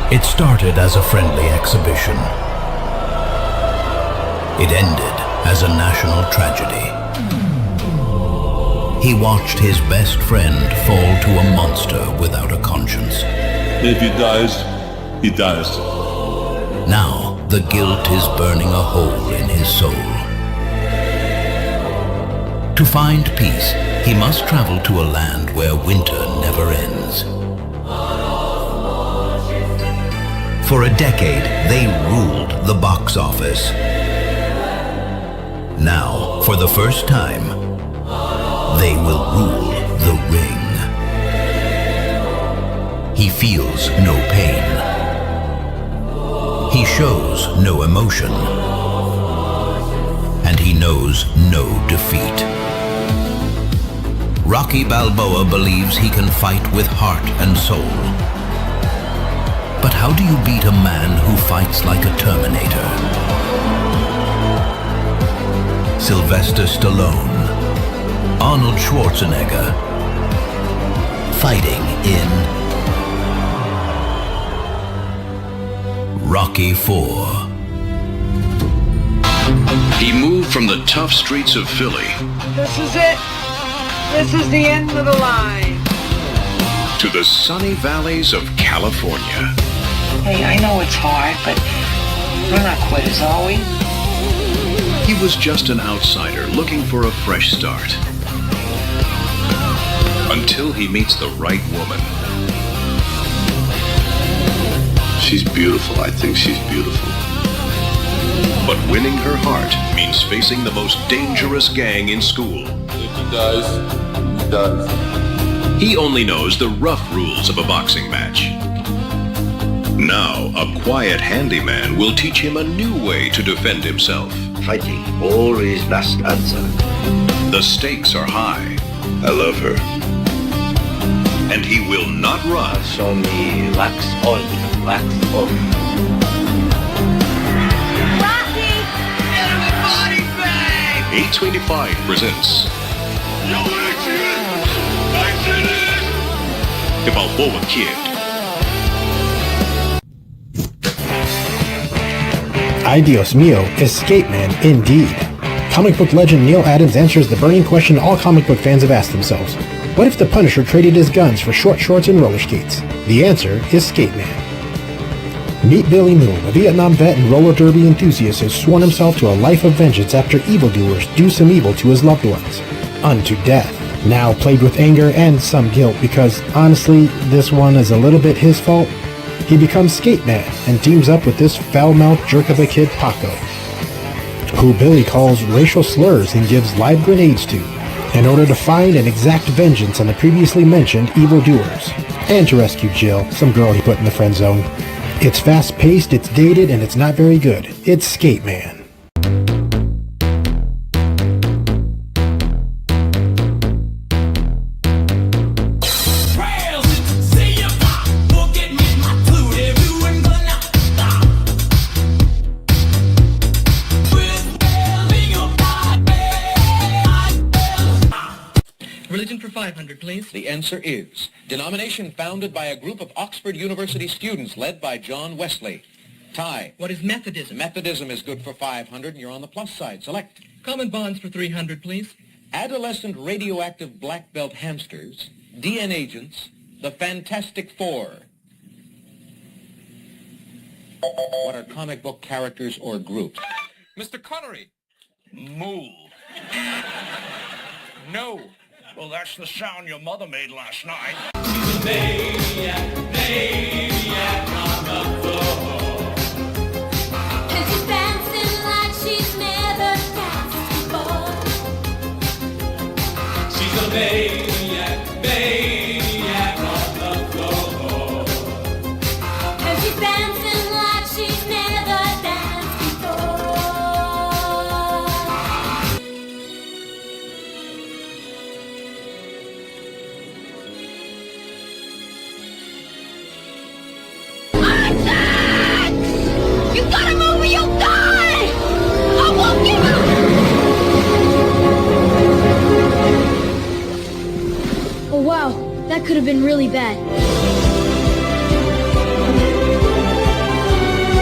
It started as a friendly exhibition. It ended as a national tragedy. He watched his best friend fall to a monster without a conscience. If he dies, he dies. Now, the guilt is burning a hole in his soul. To find peace, he must travel to a land where winter never ends. For a decade, they ruled the box office. Now, for the first time, they will rule the ring. He feels no pain. He shows no emotion. And he knows no defeat. Rocky Balboa believes he can fight with heart and soul. But how do you beat a man who fights like a Terminator? Sylvester Stallone, Arnold Schwarzenegger, fighting in Rocky IV. He moved from the tough streets of Philly. This is it. This is the end of the line. To the sunny valleys of California. Hey, I know it's hard, but we're not quitters, are we? He was just an outsider looking for a fresh start. Until he meets the right woman. She's beautiful. I think she's beautiful. But winning her heart means facing the most dangerous gang in school. If he dies, he dies. He only knows the rough rules of a boxing match. Now, a quiet handyman will teach him a new way to defend himself. Fighting, always last answer. The stakes are high. I love her. And he will not run. Show me wax on, wax off. Rocky! Get him a body bag! 825 presents Yo, accident! The Balboa Kid. Ay Dios mio, Escape Man, indeed. Comic book legend Neil Adams answers the burning question all comic book fans have asked themselves. What if the Punisher traded his guns for short shorts and roller skates? The answer is Skate Man. Meet Billy Moon, a Vietnam vet and roller derby enthusiast who has sworn himself to a life of vengeance after evildoers do some evil to his loved ones. Unto death. Now plagued with anger and some guilt because, honestly, this one is a little bit his fault. He becomes Skate Man and teams up with this foul-mouthed jerk of a kid Paco, who Billy calls racial slurs and gives live grenades to, in order to find and exact vengeance on the previously mentioned evildoers, and to rescue Jill, some girl he put in the friend zone. It's fast-paced, it's dated, and it's not very good. It's Skate Man. Religion for 500, please. The answer is denomination founded by a group of Oxford University students led by John Wesley. Ty. What is Methodism? Methodism is good for 500 and you're on the plus side. Select. Common bonds for 300, please. Adolescent radioactive black belt hamsters, DN agents, the Fantastic Four. What are comic book characters or groups? Mr. Connery. Move. No. Well, that's the sound your mother made last night. And she's dancing like she's never danced before. She's a maniac, maniac on the floor. And she's dancing like she's never danced before. You gotta move or you'll die! I won't give up! Oh wow, that could have been really bad.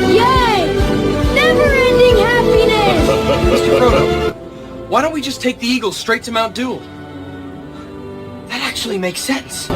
Yay! Never-ending happiness! Mr. Frodo, why don't we just take the Eagle straight to Mount Doom? That actually makes sense.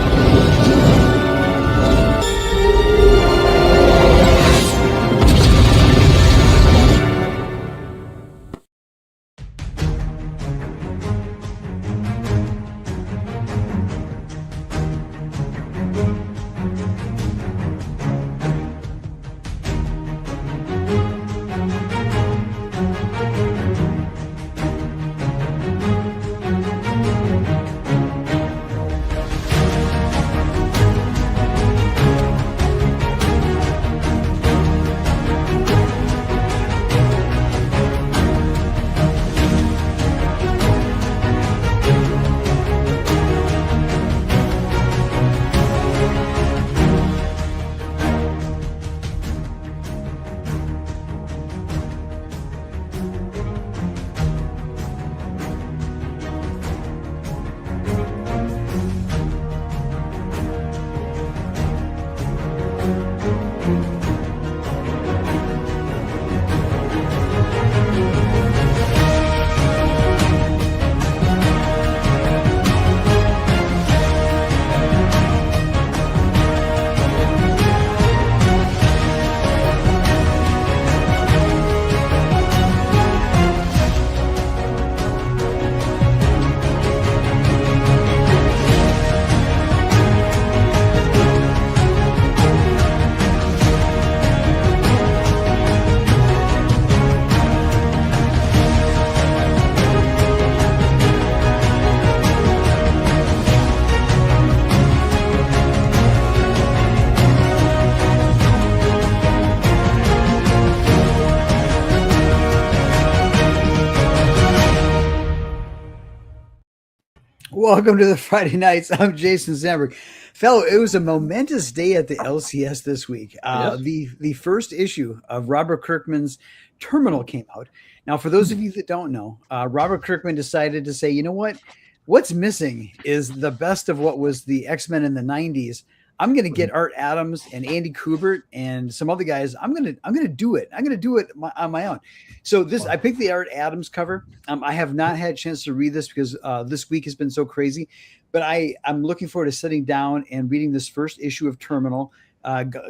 Welcome to the Friday Nights. I'm Jason Sandberg. Fellow, it was a momentous day at the LCS this week. Yes. The first issue of Robert Kirkman's Terminal came out. Now, for those of you that don't know, Robert Kirkman decided to say, you know what? What's missing is the best of what was the X-Men in the 90s. I'm going to get Art Adams and Andy Kubert and some other guys. I'm going to do it. I'm going to do it on my own. So I picked the Art Adams cover. I have not had a chance to read this because this week has been so crazy, but I'm looking forward to sitting down and reading this first issue of Terminal.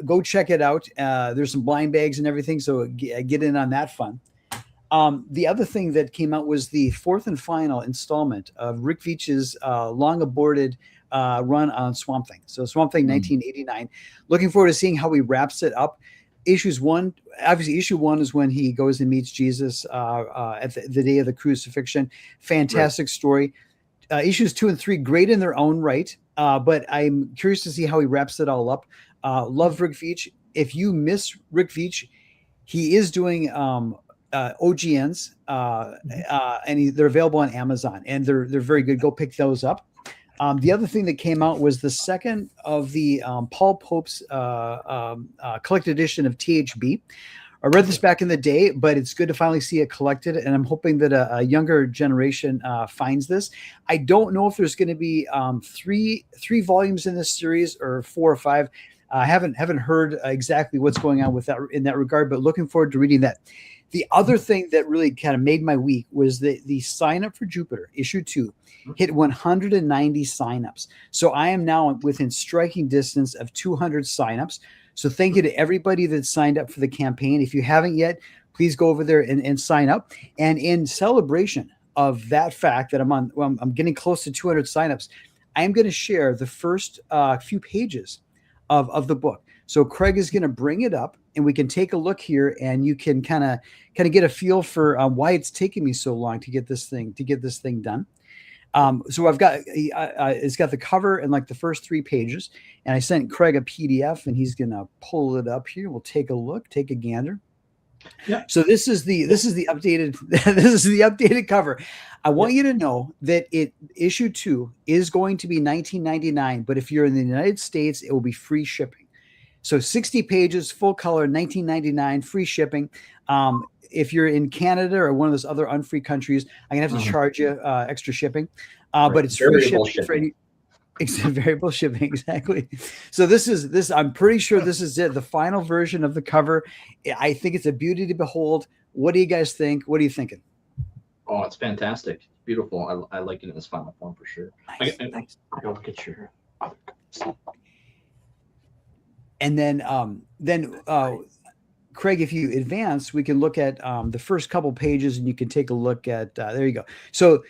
Go check it out. There's some blind bags and everything. So get in on that fun. The other thing that came out was the fourth and final installment of Rick Veitch's long aborted run on Swamp Thing. So Swamp Thing 1989. Looking forward to seeing how he wraps it up. Issue one is when he goes and meets Jesus at the day of the crucifixion. Fantastic story. Issues 2 and 3, great in their own right. But I'm curious to see how he wraps it all up. Love Rick Veitch. If you miss Rick Veitch, he is doing OGNs, and they're available on Amazon, and they're very good. Go pick those up. The other thing that came out was the second of the Paul Pope's collected edition of THB. I read this back in the day, but it's good to finally see it collected, and I'm hoping that a younger generation finds this. I don't know if there's going to be three volumes in this series or 4 or 5. I haven't heard exactly what's going on with that in that regard, but looking forward to reading that. The other thing that really kind of made my week was the sign up for Jupiter issue 2 hit 190 signups. So I am now within striking distance of 200 signups. So thank you to everybody that signed up for the campaign. If you haven't yet, please go over there and sign up. And in celebration of that fact that I'm getting close to 200 signups, I am going to share the first few pages of the book. So Craig is going to bring it up, and we can take a look here, and you can kind of get a feel for why it's taking me so long to get this thing done. So I've got it's got the cover and like the first 3 pages, and I sent Craig a PDF, and he's going to pull it up here. We'll take a look, take a gander. Yeah. So this is the updated updated cover. I want you to know that issue 2 is going to be $19.99, but if you're in the United States, it will be free shipping. So 60 pages, full color, $19.99, free shipping. If you're in Canada or one of those other unfree countries, I'm gonna have to charge you extra shipping. But it's free shipping. Variable shipping, exactly. So this. I'm pretty sure this is it. The final version of the cover. I think it's a beauty to behold. What do you guys think? What are you thinking? Oh, it's fantastic. Beautiful. I like it in its final form for sure. Nice. I gotta get your other cups. And then Craig, if you advance, we can look at the first couple pages, and you can take a look at. There you go. So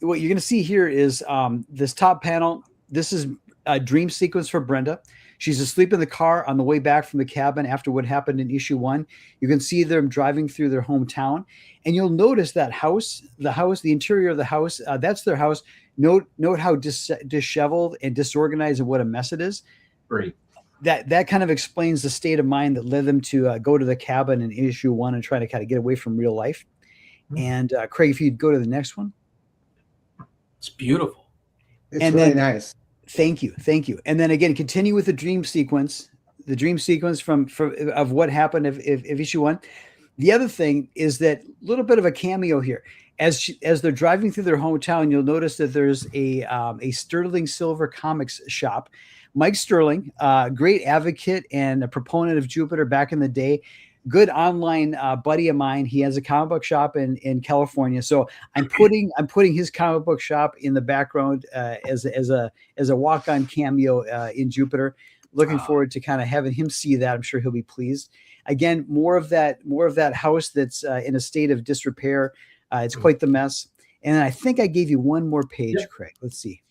what you're going to see here is this top panel. This is a dream sequence for Brenda. She's asleep in the car on the way back from the cabin after what happened in issue 1. You can see them driving through their hometown, and you'll notice that the interior of the house, that's their house. Note how disheveled and disorganized and what a mess it is. Right. That kind of explains the state of mind that led them to go to the cabin in issue 1 and try to kind of get away from real life. And Craig, if you'd go to the next one. It's beautiful. It's really nice. Thank you. And then again, continue with the dream sequence from of what happened of issue 1. The other thing is that little bit of a cameo here. As they're driving through their hometown, you'll notice that there's a Sterling Silver Comics shop. Mike Sterling, great advocate and a proponent of Jupiter back in the day. Good online buddy of mine. He has a comic book shop in California. So I'm putting his comic book shop in the background as a walk-on cameo in Jupiter. Looking forward to kind of having him see that. I'm sure he'll be pleased. Again, more of that house that's in a state of disrepair. It's quite the mess. And then I think I gave you one more page, Craig. Let's see.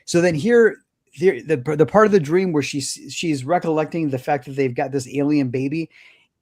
So then here, the part of the dream where she's recollecting the fact that they've got this alien baby,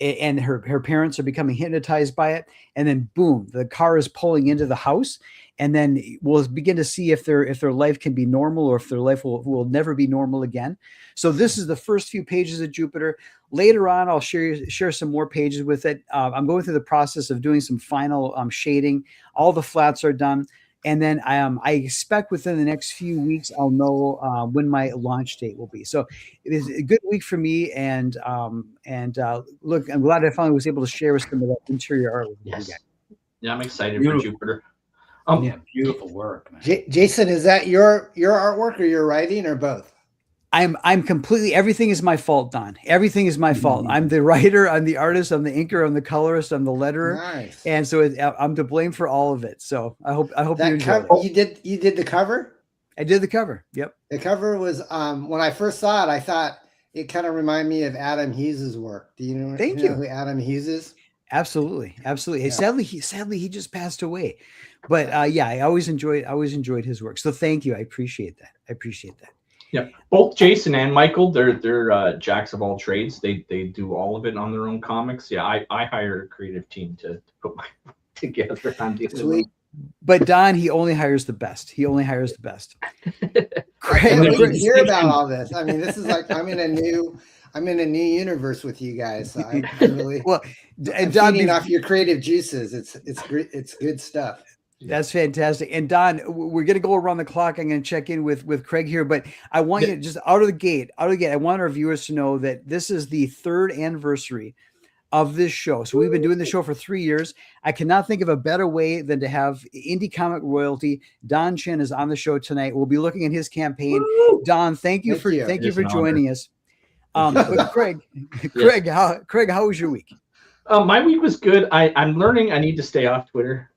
and her parents are becoming hypnotized by it, and then boom, the car is pulling into the house, and then we'll begin to see if their life can be normal or if their life will never be normal again. So this is the first few pages of Jupiter. Later on, I'll share some more pages with it. I'm going through the process of doing some final shading. All the flats are done. And then I expect within the next few weeks, I'll know when my launch date will be. So it is a good week for me. And look, I'm glad I finally was able to share some of that interior art with you guys. Yeah, I'm excited for Jupiter. Beautiful work, man. Jason, is that your artwork or your writing or both? I'm completely, everything is my fault, Don. Everything is my fault. I'm the writer, I'm the artist, I'm the inker, I'm the colorist, I'm the letterer. Nice. And so I'm to blame for all of it. So I hope you enjoy it. You did the cover? I did the cover. Yep. The cover was when I first saw it, I thought it kind of reminded me of Adam Hughes's work. Do you know who Adam Hughes is? Absolutely. Hey, sadly he just passed away. But I always enjoyed his work. So thank you. I appreciate that. Yeah, both Jason and Michael, they're jacks of all trades. They do all of it on their own comics. Yeah, I hired a creative team to put my together on dealing. But Don, he only hires the best. I didn't hear about all this. I mean, this is like I'm in a new universe with you guys. So I'm really and Don, feeding off your creative juices. It's great. It's good stuff. That's fantastic. And Don, we're going to go around the clock. I'm going to check in with Craig here, but I want you to just out of the gate, I want our viewers to know that this is the 3rd anniversary of this show. So we've been doing the show for 3 years. I cannot think of a better way than to have indie comic royalty. Don Chen is on the show tonight. We'll be looking at his campaign. Don, thank you for joining us. But Craig, how was your week? My week was good. I'm learning I need to stay off Twitter.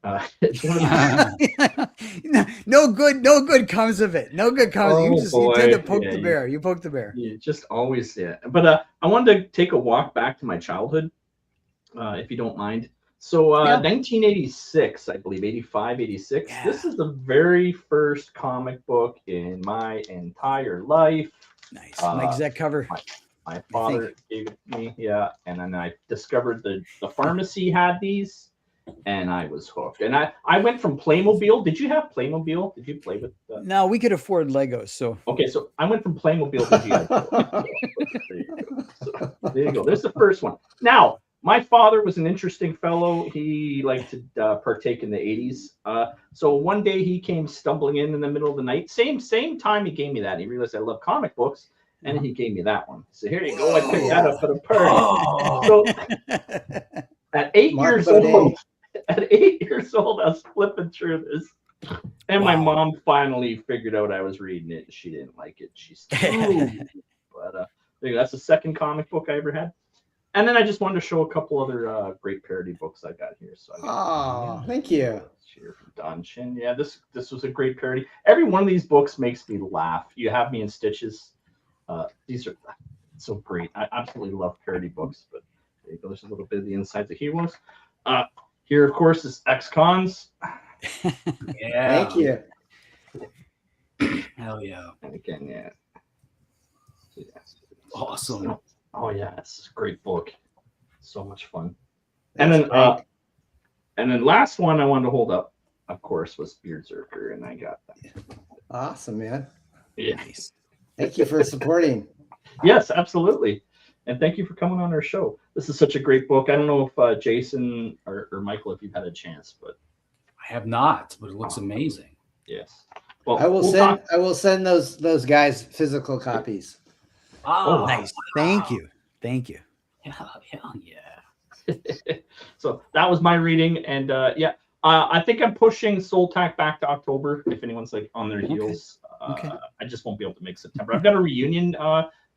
No good comes of it. No good comes. You tend to poke the bear. You poke the bear. Yeah, just always. Yeah. But I wanted to take a walk back to my childhood, if you don't mind. So 1986, I believe, 85, 86. Yeah. This is the very first comic book in my entire life. Nice. Mike's that cover. My father gave it to me, and then I discovered the pharmacy had these, and I was hooked. And I went from Playmobil. Did you have Playmobil? Did you play with? No, we could afford Legos. So okay, so I went from Playmobil to GI Joe. There you go. There's the first one. Now, my father was an interesting fellow. He liked to partake in the 80s. So one day he came stumbling in the middle of the night. Same time he gave me that. He realized I love comic books. And he gave me that one. So here you go. I picked that up at a party. So at 8 years old, I was flipping through this. And my mom finally figured out I was reading it. She didn't like it. She's but that's the second comic book I ever had. And then I just wanted to show a couple other great parody books I got here. So Thank you. Here from Don Chin. Yeah, this was a great parody. Every one of these books makes me laugh. You Have Me in Stitches. These are so great. I absolutely love parody books. But there you go. There's a little bit of the insides of Heroes. Here, of course, is Ex-Cons. Yeah. Thank you. Hell yeah. And again, yeah. Awesome. Oh yeah, it's a great book. So much fun. That's great. And then last one I wanted to hold up, of course, was Beardzerker, and I got that. Awesome, man. Yeah. Thank you for supporting. Yes, absolutely. And thank you for coming on our show. This is such a great book. I don't know if Jason or Michael, if you've had a chance, but I have not, but it looks amazing. Yes. Well, I will send those guys physical copies. Oh, nice. Thank you. Thank you. Hell yeah. So that was my reading, and I think I'm pushing Soltac back to October. If anyone's like on their heels, I just won't be able to make September. I've got a reunion,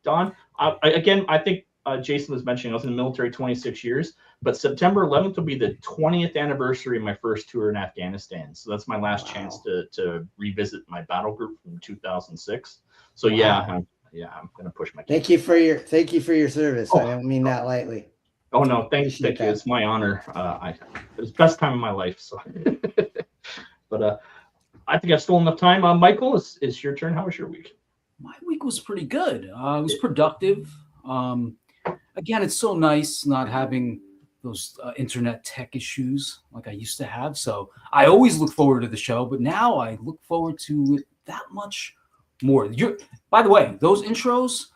Don. I think Jason was mentioning I was in the military 26 years, but September 11th will be the 20th anniversary of my first tour in Afghanistan. So that's my last chance to revisit my battle group from 2006. So I'm gonna push my. Thank you for your service. I don't mean that lightly. Oh no, thank you. It's my honor. It was the best time of my life. So, but I think I've stolen enough time. Michael, it's your turn. How was your week? My week was pretty good. It was productive. Again, it's so nice not having those internet tech issues like I used to have. So I always look forward to the show, but now I look forward to it that much more. By the way, those intros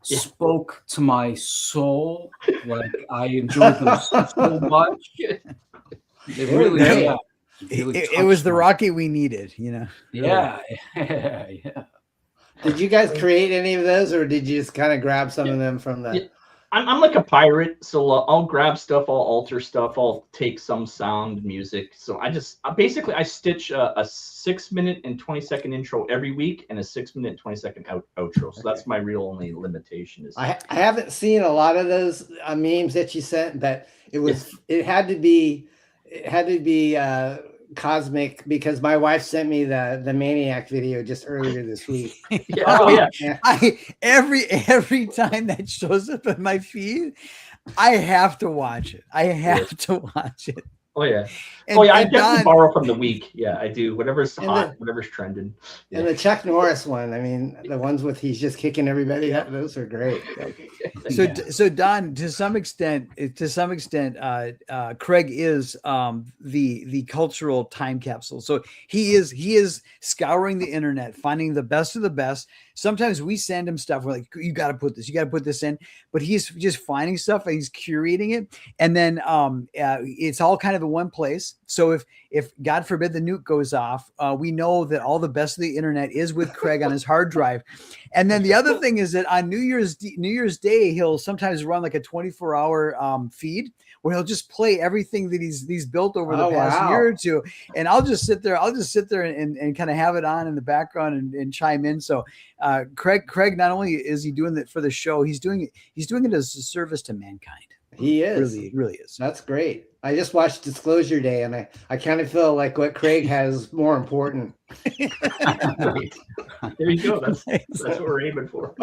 spoke to my soul. Like I enjoyed them so much. It really, it was the Rocky we needed, you know. Yeah. Did you guys create any of those, or did you just kind of grab some of them from the? I'm like a pirate, so I'll grab stuff, I'll alter stuff, I'll take some sound, music. So I stitch a 6-minute and 20-second intro every week and a 6-minute and 20-second outro. So that's my real only limitation. I haven't seen a lot of those memes that you sent, but it had to be cosmic, because my wife sent me the Maniac video just earlier this week. Every time that shows up in my feed, I have to watch it. Oh yeah. I definitely borrow from the week. Yeah, I do. Whatever's hot, whatever's trending. Yeah. And the Chuck Norris one, I mean, the ones with he's just kicking everybody out, those are great. So Don, to some extent, Craig is the cultural time capsule. So he is scouring the internet, finding the best of the best. Sometimes we send him stuff. We're like, you got to put this in, but he's just finding stuff and he's curating it. And then it's all kind of in one place. So if God forbid the nuke goes off, we know that all the best of the internet is with Craig on his hard drive. And then the other thing is that on New Year's Day, he'll sometimes run like a 24-hour feed where he'll just play everything that he's built over the past year or two. And I'll just sit there and kind of have it on in the background and chime in. So Craig, not only is he doing it for the show, he's doing it as a service to mankind. He is. Really is. That's great. I just watched Disclosure Day, and I kind of feel like what Craig has more important. There you go. That's what we're aiming for.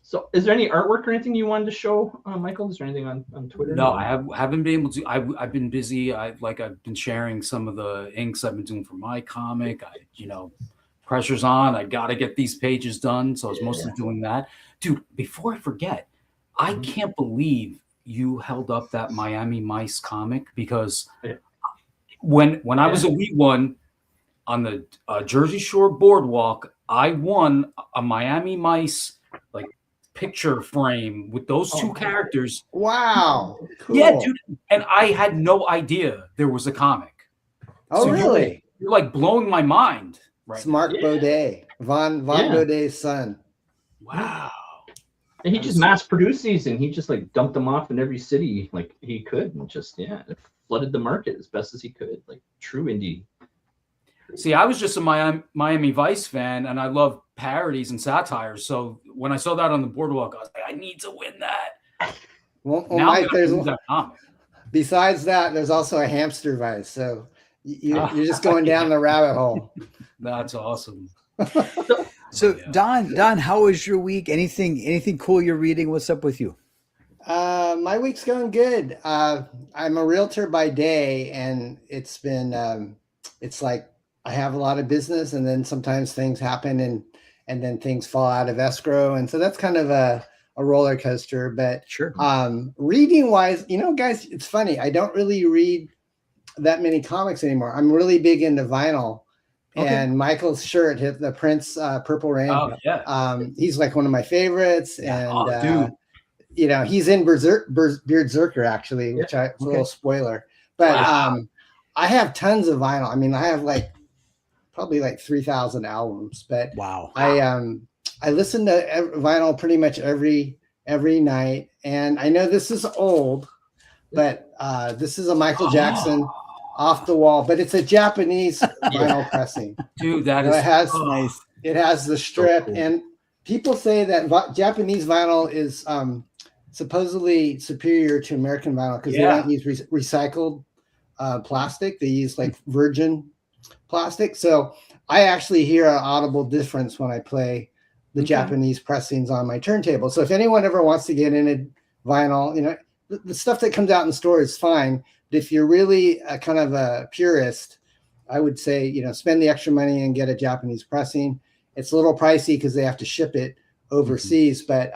So is there any artwork or anything you wanted to show, Michael? Is there anything on Twitter? No, I haven't been able to. I've been busy. I've been sharing some of the inks I've been doing for my comic. Pressure's on. I got to get these pages done. So I was mostly doing that. Dude, before I forget, I can't believe you held up that Miami Mice comic, because when I was a wee one on the Jersey Shore boardwalk, I won a Miami Mice like picture frame with those two characters. Wow. Cool. Yeah, dude. And I had no idea there was a comic. Oh, so really? You're like blowing my mind. Right. It's Mark Baudet, Von Baudet's son. Wow. And he just mass produced these, and he just like dumped them off in every city like he could, and just flooded the market as best as he could, like true indie. See, I was just a Miami Vice fan, and I love parodies and satires. So when I saw that on the boardwalk, I was like, I need to win that. Well, now Mike, there's that comic. Besides that, there's also a Hamster Vice. So you're just going down the rabbit hole. That's awesome. So Don, how was your week? Anything cool you're reading? What's up with you? My week's going good. I'm a realtor by day, and it's been it's like I have a lot of business, and then sometimes things happen, and then things fall out of escrow, and so that's kind of a roller coaster. But sure. Reading wise, guys, it's funny. I don't really read that many comics anymore. I'm really big into vinyl. Okay. And Michael's shirt, the Prince Purple Rain. Oh, yeah. He's like one of my favorites. And, he's in Berserker, actually, which it's a little spoiler. But I have tons of vinyl. I mean, I have probably 3,000 albums. But wow. I listen to vinyl pretty much every night. And I know this is old, but this is a Michael Jackson Off the Wall, but it's a Japanese vinyl pressing. Dude, that is nice. It has the strip, and people say that Japanese vinyl is supposedly superior to American vinyl because they don't use recycled plastic. They use virgin plastic. So I actually hear an audible difference when I play the Japanese pressings on my turntable. So if anyone ever wants to get into vinyl, the stuff that comes out in the store is fine. But if you're really a kind of a purist, I would say, spend the extra money and get a Japanese pressing. It's a little pricey because they have to ship it overseas. But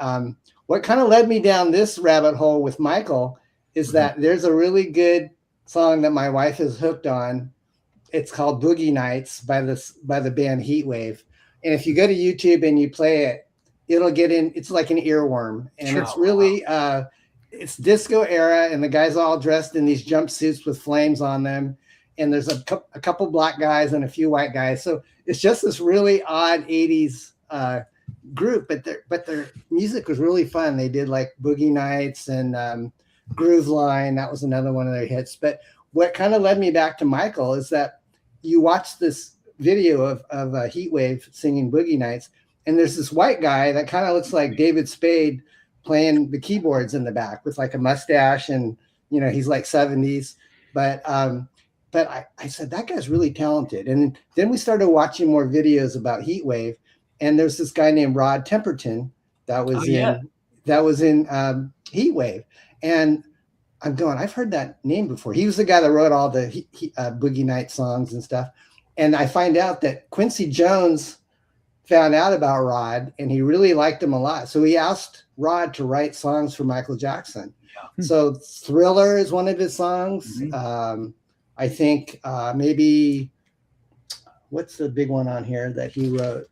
what kind of led me down this rabbit hole with Michael is that there's a really good song that my wife is hooked on. It's called Boogie Nights by the band Heatwave. And if you go to YouTube and you play it, it'll get in. It's like an earworm. And it's really, it's disco era. And the guys all dressed in these jumpsuits with flames on them. And there's a couple black guys and a few white guys. So it's just this really odd 80s group. But their music was really fun. They did Boogie Nights and Groove Line. That was another one of their hits. But what kind of led me back to Michael is that you watch this video of Heatwave singing Boogie Nights, and there's this white guy that kind of looks like David Spade playing the keyboards in the back with a mustache, and he's 70s. But I said that guy's really talented, and then we started watching more videos about Heatwave, and there's this guy named Rod Temperton that was in Heatwave, and I'm going, I've heard that name before. He was the guy that wrote all the Boogie Night songs and stuff. And I find out that Quincy Jones found out about Rod, and he really liked him a lot. So he asked Rod to write songs for Michael Jackson. Yeah. So Thriller is one of his songs. Mm-hmm. I think maybe, what's the big one on here that he wrote?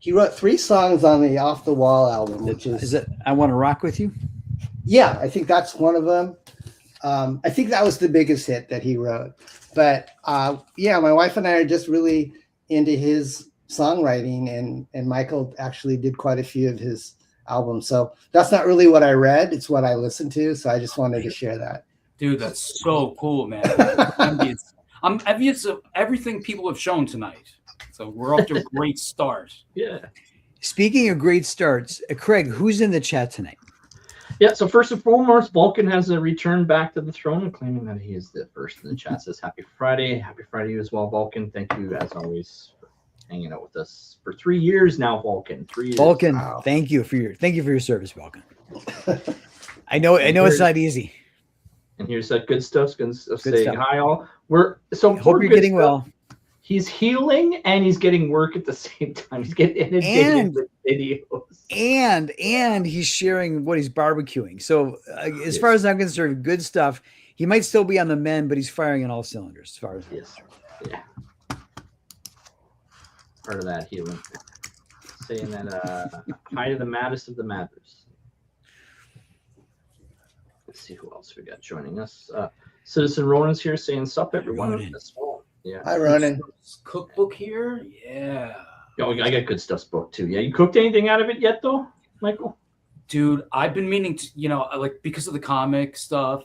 He wrote 3 songs on the Off the Wall album, which is it I Want to Rock With You? Yeah, I think that's one of them. I think that was the biggest hit that he wrote. But my wife and I are just really into his songwriting, and Michael actually did quite a few of his albums. So that's not really what I read. It's what I listened to. So I just wanted to share that. Dude, that's so cool, man. I'm envious of everything people have shown tonight. So we're off to a great start. Yeah. Speaking of great starts, Craig, who's in the chat tonight? Yeah, so first and foremost, Vulcan has returned back to the throne and claiming that he is the first in the chat. Says happy Friday. Happy Friday to you as well, Vulcan. Thank you, as always, for hanging out with us for 3 years now, Vulcan. 3 years. Vulcan, wow. Thank you for your service, Vulcan. I know it's not easy. And here's that good stuff. Saying stuff. Hi all. Hope you're getting well. He's healing and he's getting work at the same time. He's getting inundated with videos. And he's sharing what he's barbecuing. So as far as I'm concerned, good stuff. He might still be on the mend, but he's firing on all cylinders as far as yeah. Part of that healing. Saying that hi to the maddest of the matters. Let's see who else we got joining us. Citizen Ronan's here saying sup everyone. Yeah. Hi, Ronan. Cookbook here? Yeah. Oh, I got good stuff booked too. Yeah. You cooked anything out of it yet, though, Michael? Dude, I've been meaning to, like because of the comic stuff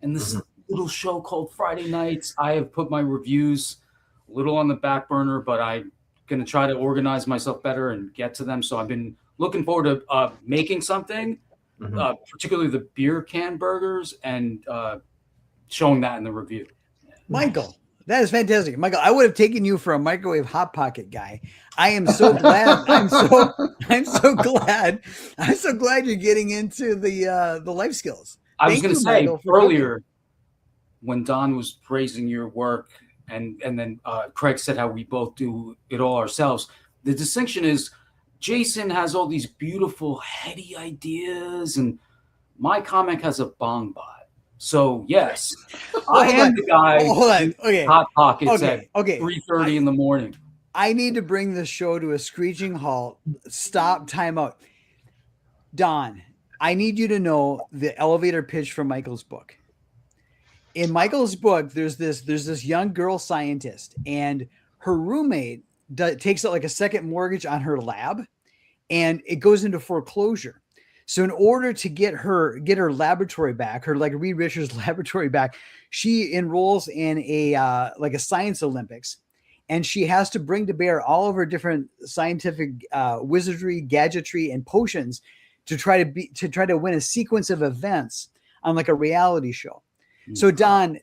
and this little show called Friday Nights, I have put my reviews a little on the back burner, but I'm going to try to organize myself better and get to them. So I've been looking forward to making something, particularly the beer can burgers, and showing that in the review. Michael, that is fantastic. Michael, I would have taken you for a microwave hot pocket guy. I am so glad. I'm so glad. I'm so glad you're getting into the life skills. I was going to say earlier when Don was praising your work and then Craig said how we both do it all ourselves. The distinction is Jason has all these beautiful heady ideas and my comic has a bong bot. So yes, I am the guy. Okay. Hot pockets at 3:30 in the morning. I need to bring the show to a screeching halt. Stop. Time out. Don, I need you to know the elevator pitch from Michael's book. In Michael's book, there's this young girl scientist, and her roommate takes out like a second mortgage on her lab, and it goes into foreclosure. So in order to get her laboratory back, her like Reed Richards laboratory back, she enrolls in a like a science Olympics, and she has to bring to bear all of her different scientific wizardry, gadgetry, and potions to try to win a sequence of events on like a reality show. So Don,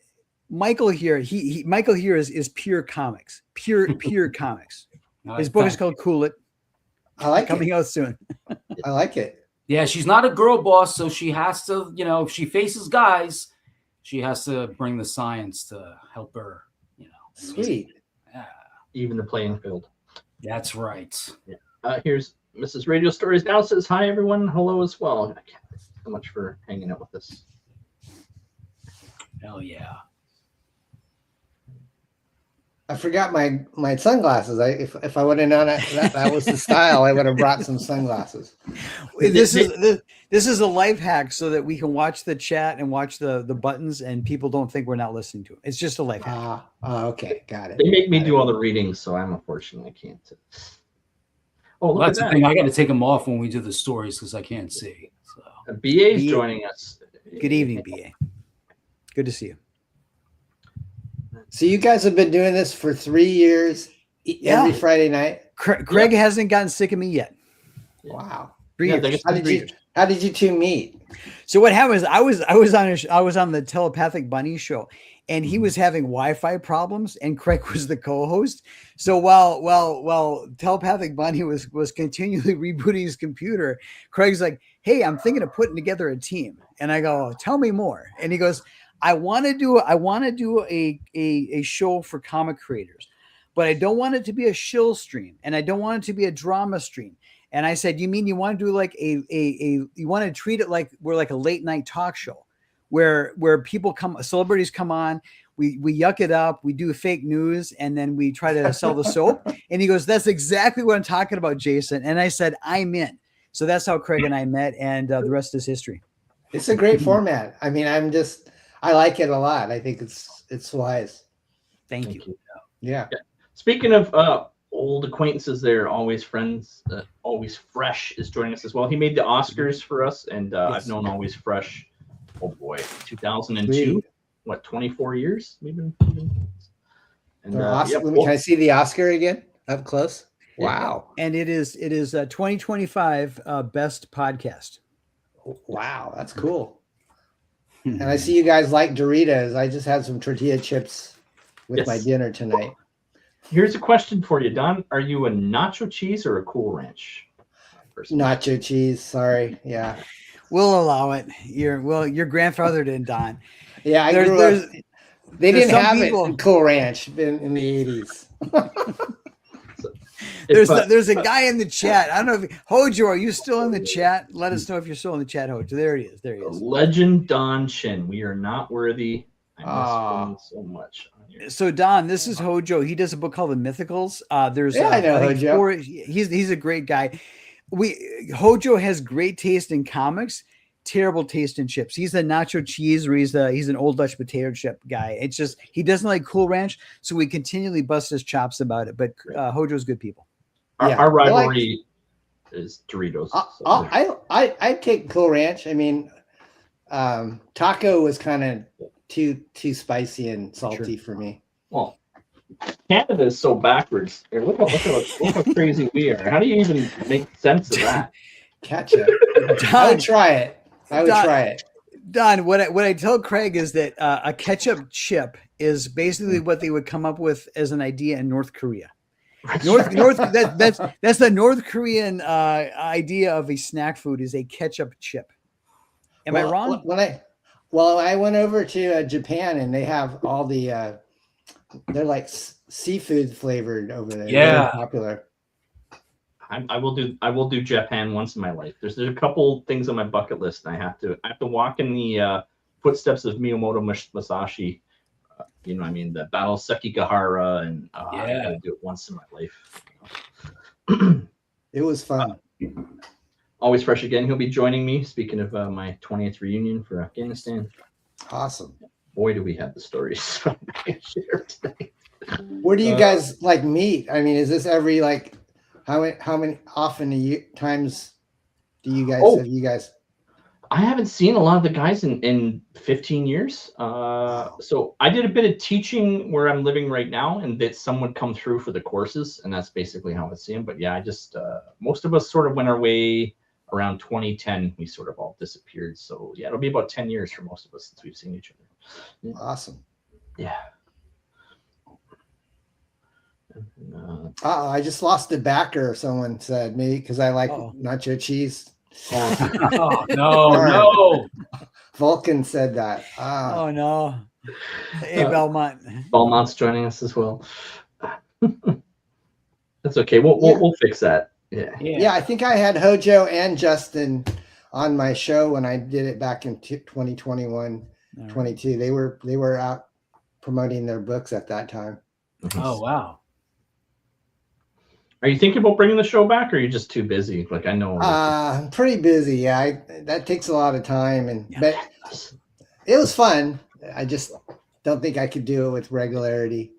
Michael here, Michael here is pure comics, pure comics. His book is called Cool It. I like coming out soon. I like it. Yeah, she's not a girl boss, so she has to, if she faces guys, she has to bring the science to help her, Sweet. Yeah. Even the playing field. That's right. Yeah. Here's Mrs. Radio Stories now says, hi, everyone. Hello as well. Thank you so much for hanging out with us. Hell yeah. I forgot my sunglasses. If I would have known that was the style, I would have brought some sunglasses. This is a life hack so that we can watch the chat and watch the buttons, and people don't think we're not listening to it. It's just a life hack. Okay, got it. They make me do all the readings, so I'm unfortunately can't. Oh, look that's at the that. thing. I got to take them off when we do the stories because I can't see. So. BA's joining us. Good evening, BA. Good to see you. So you guys have been doing this for 3 years, every Friday night. Craig hasn't gotten sick of me yet. Wow. 3 years. How did you two meet? So what happened is I was on the Telepathic Bunny show, and he was having Wi-Fi problems, and Craig was the co-host. So while Telepathic Bunny was continually rebooting his computer, Craig's like, "Hey, I'm thinking of putting together a team." And I go, "Tell me more." And he goes, I want to do a show for comic creators, but I don't want it to be a shill stream, and I don't want it to be a drama stream. And I said, you mean you want to do like you want to treat it like we're like a late night talk show where people celebrities come on, we yuck it up, we do fake news, and then we try to sell the soap. And he goes, that's exactly what I'm talking about, Jason. And I said, I'm in. So that's how Craig and I met, and the rest is history. It's a great format. I mean, I like it a lot. I think it's wise. Thank you. Yeah. Speaking of old acquaintances, they're always friends. Always Fresh is joining us as well. He made the Oscars for us, and I've known Always Fresh. Oh boy, 2002. Sweet. What, 24 years? And Can I see the Oscar again up close? Wow. And it is 2025 best podcast. Wow, that's cool. And I see you guys like Doritos. I just had some tortilla chips with my dinner tonight. Here's a question for you, Don. Are you a nacho cheese or a Cool Ranch person? Nacho cheese. Sorry. Yeah. We'll allow it. Your grandfathered in, Don. Yeah, I grew up. They didn't have it in Cool Ranch in the 80s. There's a guy in the chat. I don't know if Hojo, are you still in the chat? Let us know if you're still in the chat, Hojo. There he is. Legend Don Shin. We are not worthy. I miss him so much. So Don, this is Hojo. He does a book called The Mythicals. I know Hojo. He's a great guy. Hojo has great taste in comics, terrible taste in chips. He's a nacho cheese, or he's an old Dutch potato chip guy. It's just he doesn't like Cool Ranch, so we continually bust his chops about it. But Hojo's good people. Our rivalry is Doritos. I take Cool Ranch. I mean, taco was kind of too spicy and salty for me. Well, Canada is so backwards. Here, look how crazy we are. How do you even make sense of that? Ketchup. I would try it. Try it. Don, what I tell Craig is that a ketchup chip is basically what they would come up with as an idea in North Korea. That's the North Korean idea of a snack food is a ketchup chip. Am I wrong? I went over to Japan and they have all the they're like seafood flavored over there. Yeah, very popular. I will do Japan once in my life. There's a couple things on my bucket list. And I have to walk in the footsteps of Miyamoto Musashi. The Battle of Sekigahara, and I gotta do it once in my life. It was fun. Always fresh again. He'll be joining me. Speaking of my 20th reunion for Afghanistan. Awesome. Boy, do we have the stories I share today. Where do you guys meet? I mean, is this every how many times do you guys have you guys? I haven't seen a lot of the guys in 15 years. So I did a bit of teaching where I'm living right now, and that some would come through for the courses, and that's basically how I see them. But yeah, I just most of us sort of went our way around 2010. We sort of all disappeared. So yeah, it'll be about 10 years for most of us since we've seen each other. Yeah. Awesome. Yeah. I just lost a backer. Someone said maybe because I like nacho cheese. Oh, no. Vulcan said that. Oh no. Hey, Belmont. Belmont's joining us as well. That's okay. We'll fix that. Yeah. I think I had Hojo and Justin on my show when I did it back in 2021, 22. They were out promoting their books at that time. Oh wow. Are you thinking about bringing the show back, or are you just too busy? I know. I'm pretty busy. Yeah, that takes a lot of time, but it was fun. I just don't think I could do it with regularity.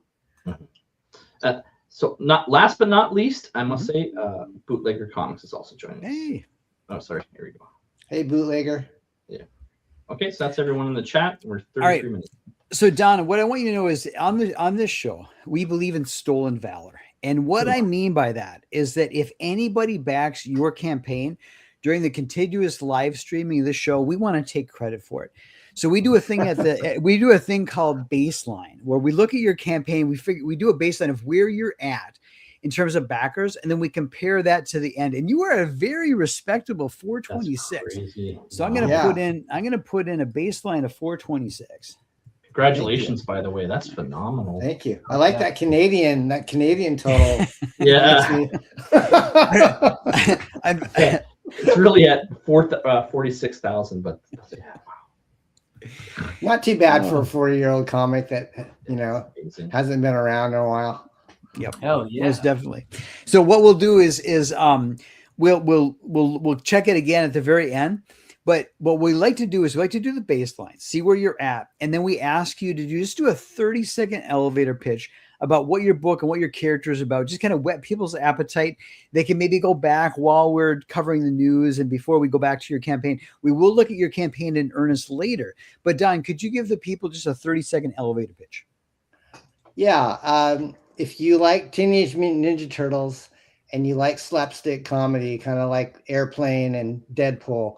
So, not last but not least, I must say, Bootlegger Comics is also joining us. Hey. Oh, sorry. Here we go. Hey, Bootlegger. Yeah. Okay, so that's everyone in the chat. We're 33 minutes. So, Donna, what I want you to know is on this show, we believe in stolen valor. And what I mean by that is that if anybody backs your campaign during the continuous live streaming of the show, we want to take credit for it. So we do a thing we do a thing called baseline, where we look at your campaign. We do a baseline of where you're at in terms of backers, and then we compare that to the end. And you are a very respectable 426. So I'm going to put in a baseline of 426. Congratulations, by the way. That's phenomenal. Thank you. I like that Canadian total. Yeah. It's really at 46,000, but yeah, wow. Not too bad for a 40-year-old comic that hasn't been around in a while. Yep. Hell yeah. Most definitely. So what we'll do is we'll check it again at the very end. But what we like to do is we like to do the baseline, see where you're at, and then we ask you to just do a 30-second elevator pitch about what your book and what your character is about. Just kind of whet people's appetite. They can maybe go back while we're covering the news and before we go back to your campaign. We will look at your campaign in earnest later. But Don, could you give the people just a 30-second elevator pitch? Yeah. If you like Teenage Mutant Ninja Turtles and you like slapstick comedy, kind of like Airplane and Deadpool,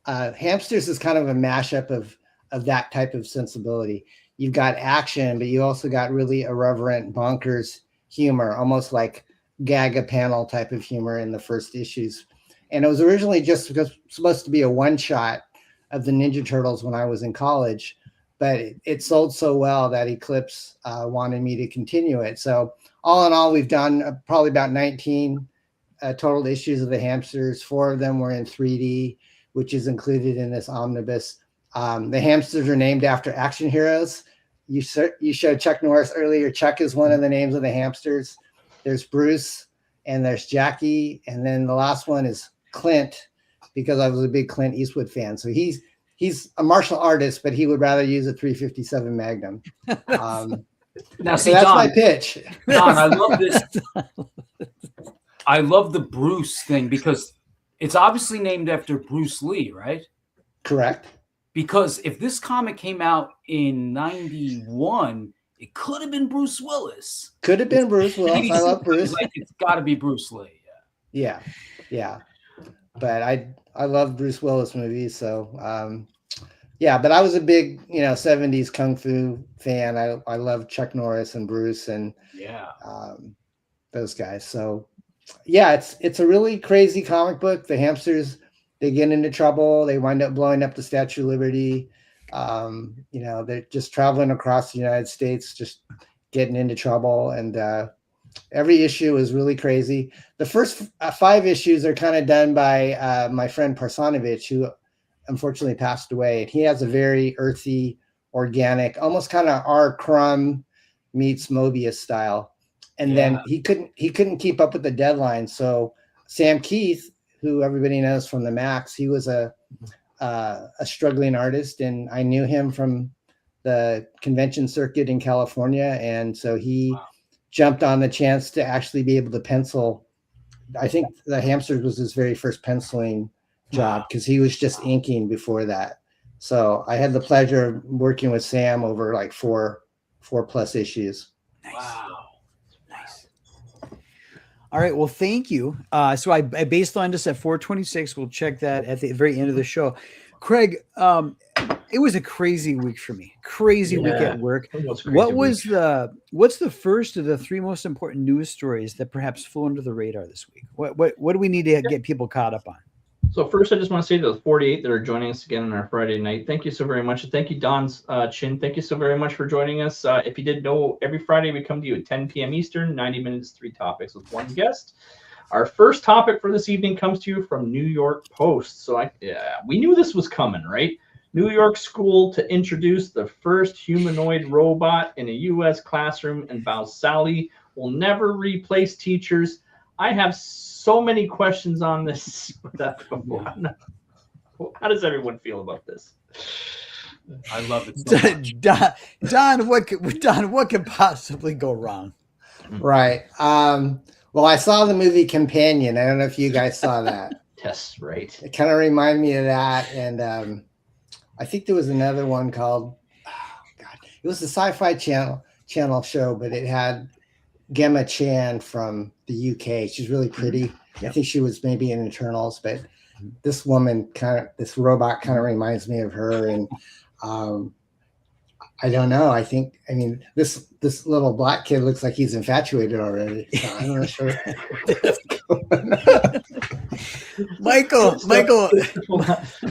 Hamsters is kind of a mashup of that type of sensibility. You've got action, but you also got really irreverent, bonkers humor, almost like Gaga panel type of humor in the first issues. And it was originally just supposed to be a one-shot of the Ninja Turtles when I was in college, but it sold so well that Eclipse wanted me to continue it. So all in all, we've done probably about 19 total issues of the Hamsters. 4 of them were in 3D, which is included in this omnibus. The Hamsters are named after action heroes. You showed Chuck Norris earlier. Chuck is one of the names of the Hamsters. There's Bruce and there's Jackie. And then the last one is Clint, because I was a big Clint Eastwood fan. So he's a martial artist, but he would rather use a 357 Magnum. Now, so that's Don, my pitch. Don, I love this. I love the Bruce thing because it's obviously named after Bruce Lee, right? Correct. Because if this comic came out in 91, it could have been Bruce Willis. Could have been Bruce Willis. I love Bruce. Like, it's got to be Bruce Lee. Yeah. But I love Bruce Willis movies, so yeah. But I was a big 70s kung fu fan. I love Chuck Norris and Bruce and those guys. So yeah, it's a really crazy comic book. The hamsters, they get into trouble. They wind up blowing up the Statue of Liberty. They're just traveling across the United States, just getting into trouble. And every issue is really crazy. The first 5 issues are kind of done by my friend Parsanovich, who unfortunately passed away. And he has a very earthy, organic, almost kind of R. Crumb meets Mobius style. And then he couldn't keep up with the deadline. So Sam Keith, who everybody knows from the Max, he was a struggling artist, and I knew him from the convention circuit in California, and so he jumped on the chance to actually be able to pencil. I think the Hamsters was his very first penciling job because he was just inking before that. So I had the pleasure of working with Sam over like 4+ issues. Nice. Wow. Nice. All right. Well, thank you. So I based on this at 426. We'll check that at the very end of the show. Craig, it was a crazy week for me. Crazy week at work. What's the first of the 3 most important news stories that perhaps flew under the radar this week? What do we need to get people caught up on? So first, I just want to say to the 48 that are joining us again on our Friday night, thank you so very much. And thank you, Don Chin. Thank you so very much for joining us. If you didn't know, every Friday we come to you at 10 p.m. Eastern, 90 minutes, 3 topics with 1 guest. Our first topic for this evening comes to you from New York Post. So we knew this was coming, right? New York school to introduce the first humanoid robot in a U.S. classroom and vows Sally will never replace teachers. I have so many questions on this. How does everyone feel about this? I love it so much. Don, what could possibly go wrong? Right. Well, I saw the movie Companion. I don't know if you guys saw that. Yes, right. It kind of reminded me of that. And I think there was another one called, it was the Sci-Fi Channel show, but it had Gemma Chan from the UK. She's really pretty. I think she was maybe in Eternals, but this robot kind of reminds me of her. And I don't know. I mean, this little black kid looks like he's infatuated already. So I'm not sure. Michael.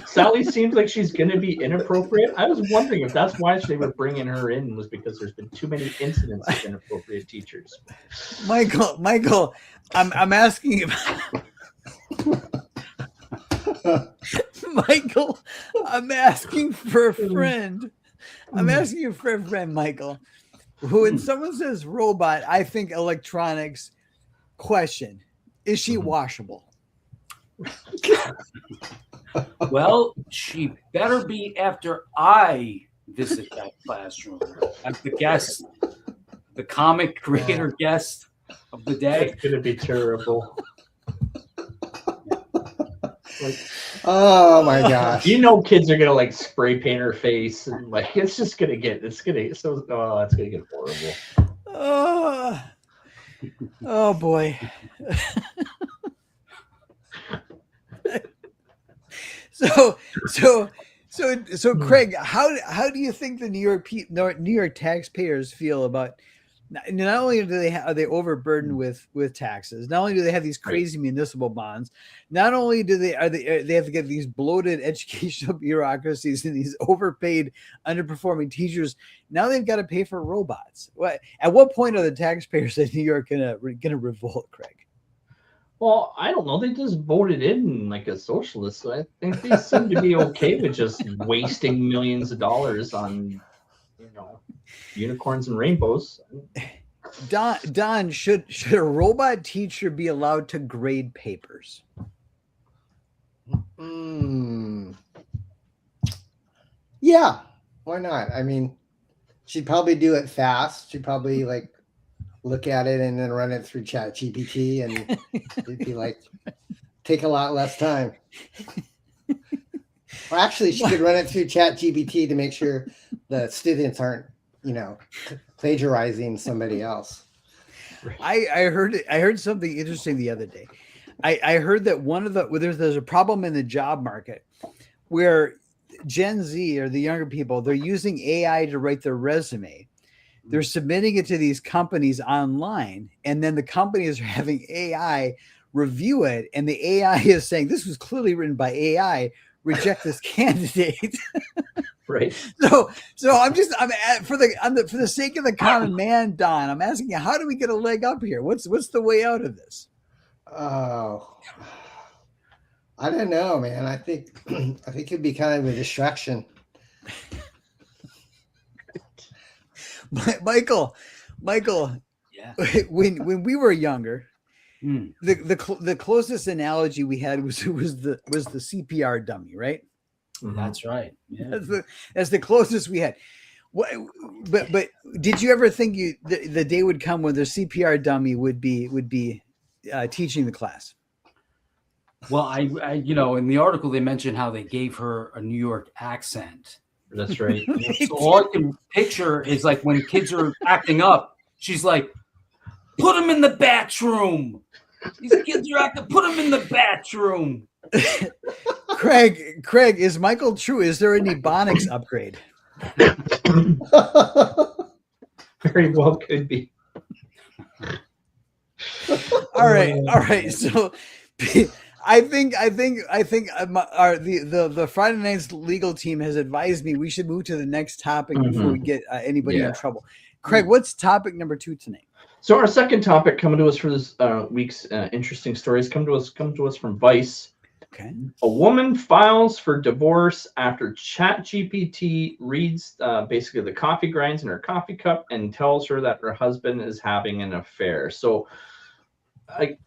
Sally seems like she's going to be inappropriate. I was wondering if that's why they were bringing her in, was because there's been too many incidents of inappropriate teachers. Michael, I'm asking you. Michael, I'm asking for a friend. Michael, who when someone says robot, I think electronics. Question, is she washable? Well, she better be after I visit that classroom. I'm the guest, the comic creator guest of the day. It's going to be terrible. Oh my gosh! Kids are gonna spray paint her face, and it's gonna get horrible. Oh boy. So Craig, how do you think the New York taxpayers feel about? Not only are they overburdened with taxes, not only do they have these crazy municipal bonds, not only do they have to get these bloated educational bureaucracies and these overpaid, underperforming teachers. Now they've got to pay for robots. At what point are the taxpayers in New York gonna revolt, Craig? Well, I don't know. They just voted in like a socialist, so I think they seem to be okay with just wasting millions of dollars on, unicorns and rainbows. Don, should a robot teacher be allowed to grade papers? Yeah, why not? I mean, she'd probably do it fast. She'd probably look at it and then run it through ChatGPT, and it'd be like take a lot less time. Or actually, she could run it through ChatGPT to make sure the students aren't, plagiarizing somebody else. I heard something interesting the other day. I heard that there's a problem in the job market where Gen Z or the younger people, they're using AI to write their resume. They're submitting it to these companies online, and then the companies are having AI review it, and the AI is saying this was clearly written by AI. Reject this candidate. Right. So for the sake of the common man, Don, I'm asking you, how do we get a leg up here? What's the way out of this? Oh, I don't know, man. I think it'd be kind of a distraction. Michael, yeah. When we were younger, the closest analogy we had was the CPR dummy, right? That's right. Yeah. That's the closest we had. But did you ever think the day would come when the CPR dummy would be teaching the class? Well, I in the article they mentioned how they gave her a New York accent. That's right. So all I can picture is like when kids are acting up, she's like, "Put them in the bathroom. These kids are acting. Put them in the bathroom." Craig, is Michael true? Is there any Ebonics upgrade? Very well could be. All right. So I think the Friday Night's legal team has advised me we should move to the next topic before we get anybody in trouble. Craig, what's topic number 2 tonight? So our second topic coming to us for this week's interesting stories come to us from Vice. Okay. A woman files for divorce after ChatGPT reads basically the coffee grinds in her coffee cup and tells her that her husband is having an affair. So a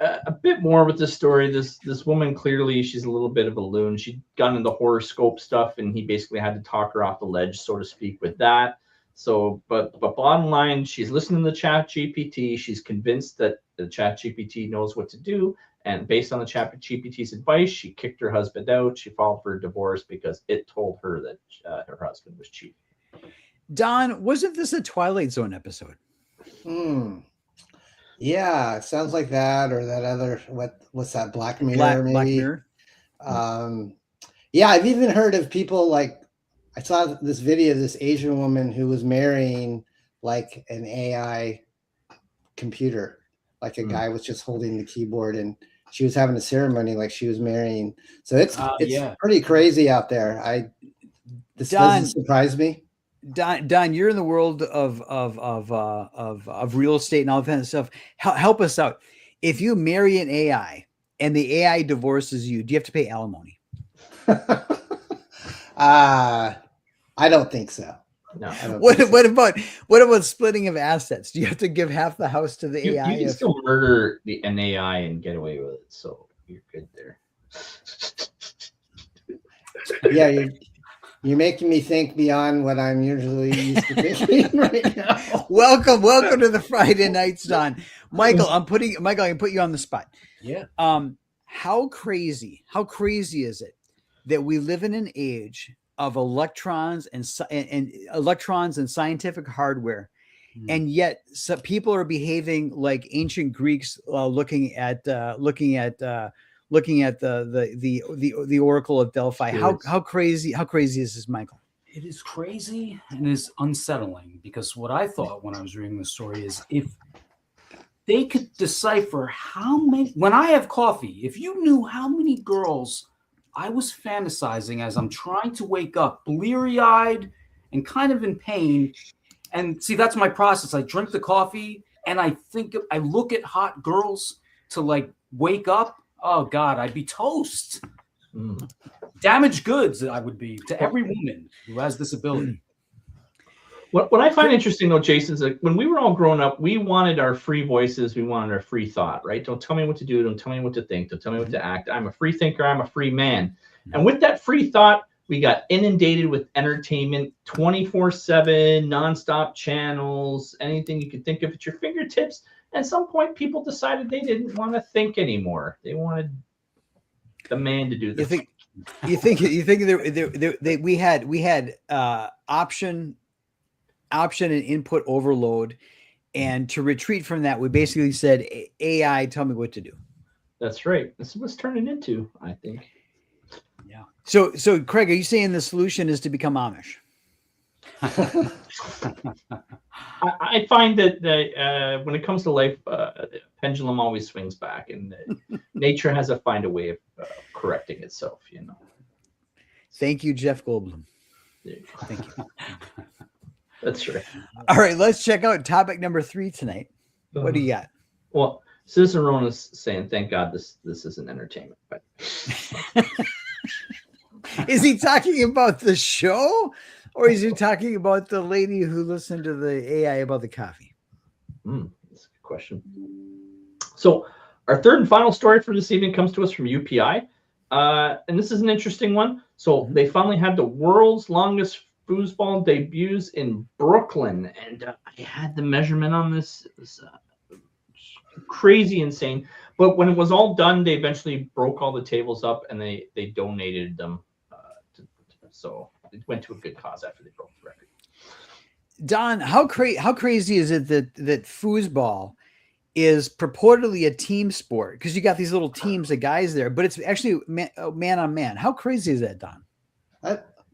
bit more with this story. This woman, clearly she's a little bit of a loon. She'd gone into horoscope stuff, and he basically had to talk her off the ledge, so to speak, with that. So, but bottom line, she's listening to the ChatGPT. She's convinced that the ChatGPT knows what to do. And based on the ChatGPT's advice, she kicked her husband out. She filed for a divorce because it told her that her husband was cheating. Don, wasn't this a Twilight Zone episode? Yeah, it sounds like that, or that other what's that, Black Mirror? Maybe. Black Mirror. Yeah, I've even heard of people like, I saw this video of this Asian woman who was marrying like an AI computer, like a guy was just holding the keyboard, and she was having a ceremony like she was marrying. So it's pretty crazy out there. This doesn't surprise me. Don, you're in the world of real estate and all that kind of stuff. Help us out. If you marry an AI and the AI divorces you, do you have to pay alimony? I don't think so. No. What about splitting of assets? Do you have to give half the house to the AI? You can still murder an AI and get away with it, so you're good there. Yeah, you're making me think beyond what I'm usually used to thinking right now. Welcome to the Friday Nights, Don. Michael, I can put you on the spot. Yeah. How crazy is it that we live in an age of electrons and scientific hardware, and yet some people are behaving like ancient Greeks, looking at the Oracle of Delphi. How crazy is this, Michael? It is crazy and it is unsettling, because what I thought when I was reading the story is if they could decipher how many, when I have coffee, if you knew how many girls I was fantasizing as I'm trying to wake up, bleary-eyed and kind of in pain. And see, that's my process. I drink the coffee and I look at hot girls to like wake up. Oh God, I'd be toast. Damaged goods I would be to every woman who has this ability. What I find interesting though, Jason, is that when we were all growing up, we wanted our free voices, we wanted our free thought, right? Don't tell me what to do, don't tell me what to think, don't tell me what to act. I'm a free thinker, I'm a free man. And with that free thought We got inundated with entertainment, 24/7, nonstop channels, anything you could think of at your fingertips. At some point, people decided they didn't want to think anymore. They wanted the man to do the thing. You think we had option and input overload, and to retreat from that, we basically said, AI, tell me what to do. That's right. This is what's turning into, I think. Yeah. So Craig, are you saying the solution is to become Amish? I find that when it comes to life, pendulum always swings back, and nature has to find a way of correcting itself. Thank you, Jeff Goldblum. Thank you. That's right. All right, let's check out topic number 3 tonight. What do you got? Well, Citizen Rona's saying, "Thank God this isn't entertainment." But is he talking about the show, or is he talking about the lady who listened to the AI about the coffee? That's a good question. So our third and final story for this evening comes to us from UPI. And this is an interesting one. So they finally had the world's longest foosball debuts in Brooklyn. And I had the measurement on this. It was crazy insane. But when it was all done, they eventually broke all the tables up and they donated them. So it went to a good cause after they broke the record. Don, how crazy is it that foosball is purportedly a team sport? Because you got these little teams of guys there, but it's actually man on man. How crazy is that, Don?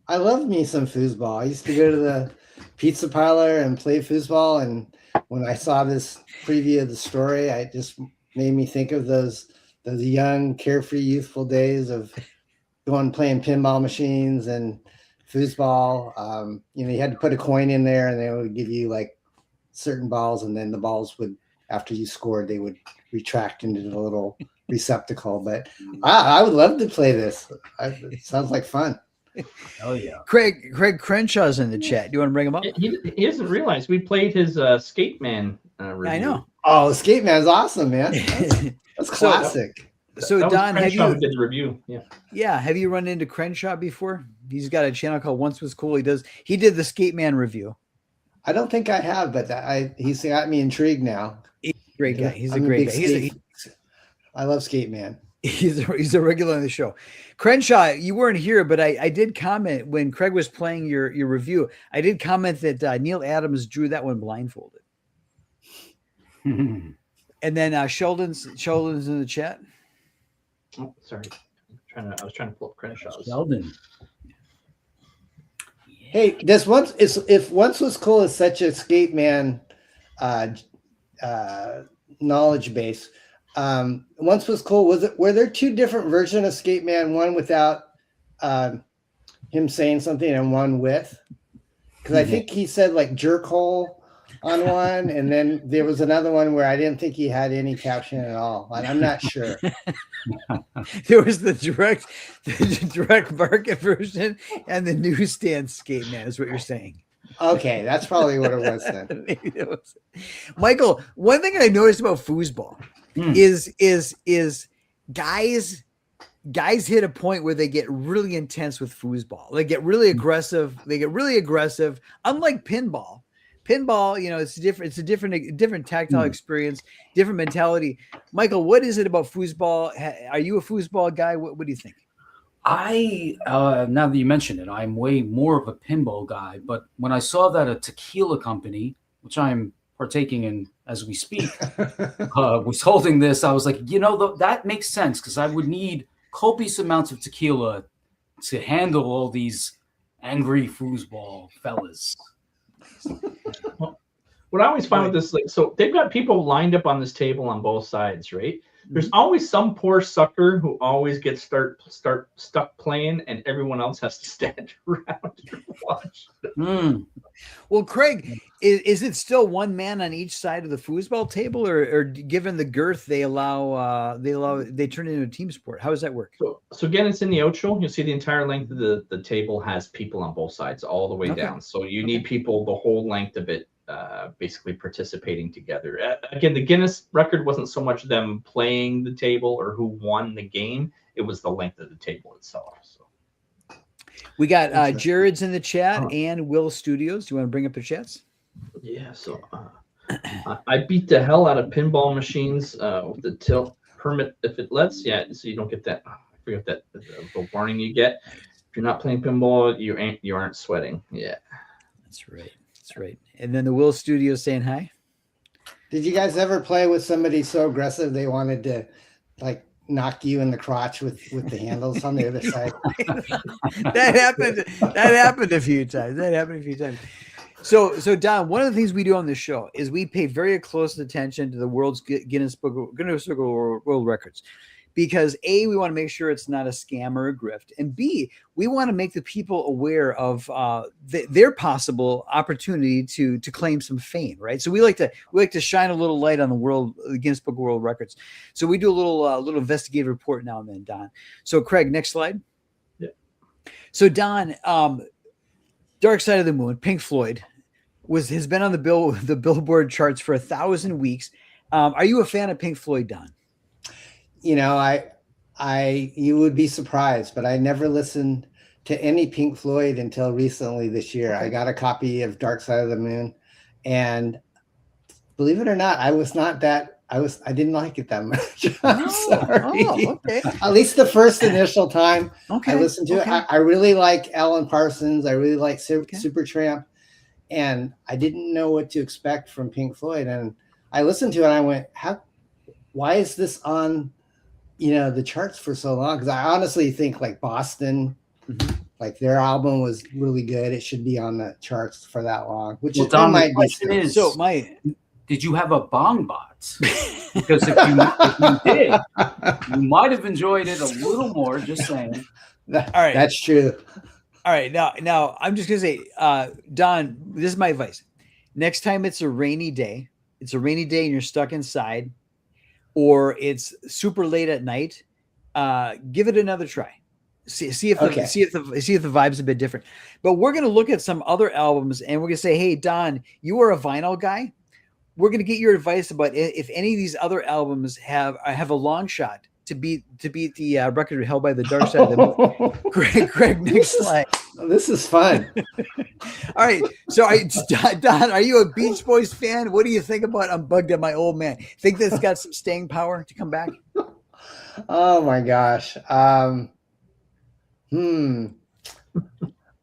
I love me some foosball. I used to go to the pizza parlor and play foosball, and when I saw this preview of the story, it just made me think of those young, carefree, youthful days of going playing pinball machines and foosball. You had to put a coin in there, and they would give you like certain balls, and then the balls would, after you scored, they would retract into the little receptacle. But I would love to play this. It sounds like fun. Oh yeah. Craig Crenshaw's in the chat. Do you want to bring him up? He doesn't realize we played his Skate Man review. I know. Oh, Skate Man's awesome, man. That's classic. So that Don, have you did the review? Yeah. Have you run into Crenshaw before? He's got a channel called Once Was Cool. He did the Skate Man review. I don't think I have, but he's got me intrigued now. He's a great guy. He's a great guy. I love Skate Man. He's a regular on the show. Crenshaw, you weren't here, but I did comment when Craig was playing your review. I did comment that Neil Adams drew that one blindfolded. And then Sheldon's in the chat. Oh, sorry. I was trying to pull up Crenshaw's. Sheldon. Hey, if Once Was Cool is such a Skate Man knowledge base. Once Was Cool. Were there two different versions of Skate Man? One without him saying something, and one with? Because I think he said like jerk hole on one, and then there was another one where I didn't think he had any caption at all. And I'm not sure. There was the direct market version and the newsstand Skate Man, is what you're saying. Okay, that's probably what it was then. Maybe it was. Michael, one thing I noticed about foosball is guys hit a point where they get really intense with foosball. They get really aggressive. Unlike pinball. Pinball, it's different. It's a different tactile experience, different mentality. Michael, what is it about foosball? Are you a foosball guy? What do you think? Now that you mention it, I'm way more of a pinball guy. But when I saw that a tequila company, which I'm partaking in as we speak, was holding this, I was like, that makes sense, because I would need copious amounts of tequila to handle all these angry foosball fellas. Well, what I always find with this, so they've got people lined up on this table on both sides, right? There's always some poor sucker who always gets stuck playing, and everyone else has to stand around and watch. Well, Craig, is it still one man on each side of the foosball table, or given the girth they turn it into a team sport? How does that work? So again, it's in the outro. You'll see the entire length of the table has people on both sides, all the way down. So you need people the whole length of it, basically participating together. Again, the Guinness record wasn't so much them playing the table or who won the game; it was the length of the table itself. So We got Jared's in the chat and Will Studios. Do you want to bring up the chats? Yeah, so I beat the hell out of pinball machines with the tilt permit if it lets. Yeah, so you don't get that. I forget that the warning you get. If you're not playing pinball, you aren't sweating. Yeah, that's right. That's right. And then the Will Studios saying hi. Did you guys ever play with somebody so aggressive they wanted to like knock you in the crotch with the handles on the other side? That happened a few times. So Don, one of the things we do on this show is we pay very close attention to the world's Guinness Book of World Records, because A, we want to make sure it's not a scam or a grift, and B, we want to make the people aware of their possible opportunity to claim some fame, right? So we like to shine a little light on the Guinness Book of World Records. So we do a little investigative report now and then, Don. So Craig, next slide. Yeah. So Don, Dark Side of the Moon, Pink Floyd, has been on the Billboard charts for 1,000 weeks. Are you a fan of Pink Floyd, Don? You know, you would be surprised, but I never listened to any Pink Floyd until recently this year. Okay. I got a copy of Dark Side of the Moon, and believe it or not, I didn't like it that much. I'm sorry. Oh, okay. At least the first initial time I listened to it. I really like Alan Parsons. I really like Supertramp, and I didn't know what to expect from Pink Floyd. And I listened to it and I went, why is this on the charts for so long? Because I honestly think like Boston, like their album was really good. It should be on the charts for that long. Which Don, the question is, did you have a bong box? Because if you did, you might have enjoyed it a little more. Just saying. All right, that's true. All right, now I'm just gonna say, Don, this is my advice. Next time it's a rainy day and you're stuck inside, or it's super late at night, give it another try. See if the vibe's a bit different. But we're gonna look at some other albums and we're gonna say, hey, Don, you are a vinyl guy. We're gonna get your advice about if any of these other albums have a long shot to beat the record held by the Dark Side of the Moon. Craig, next slide. This is fun. All right. So, Don, are you a Beach Boys fan? What do you think about Unbugged at My Old Man? Think that's got some staying power to come back? Oh my gosh. I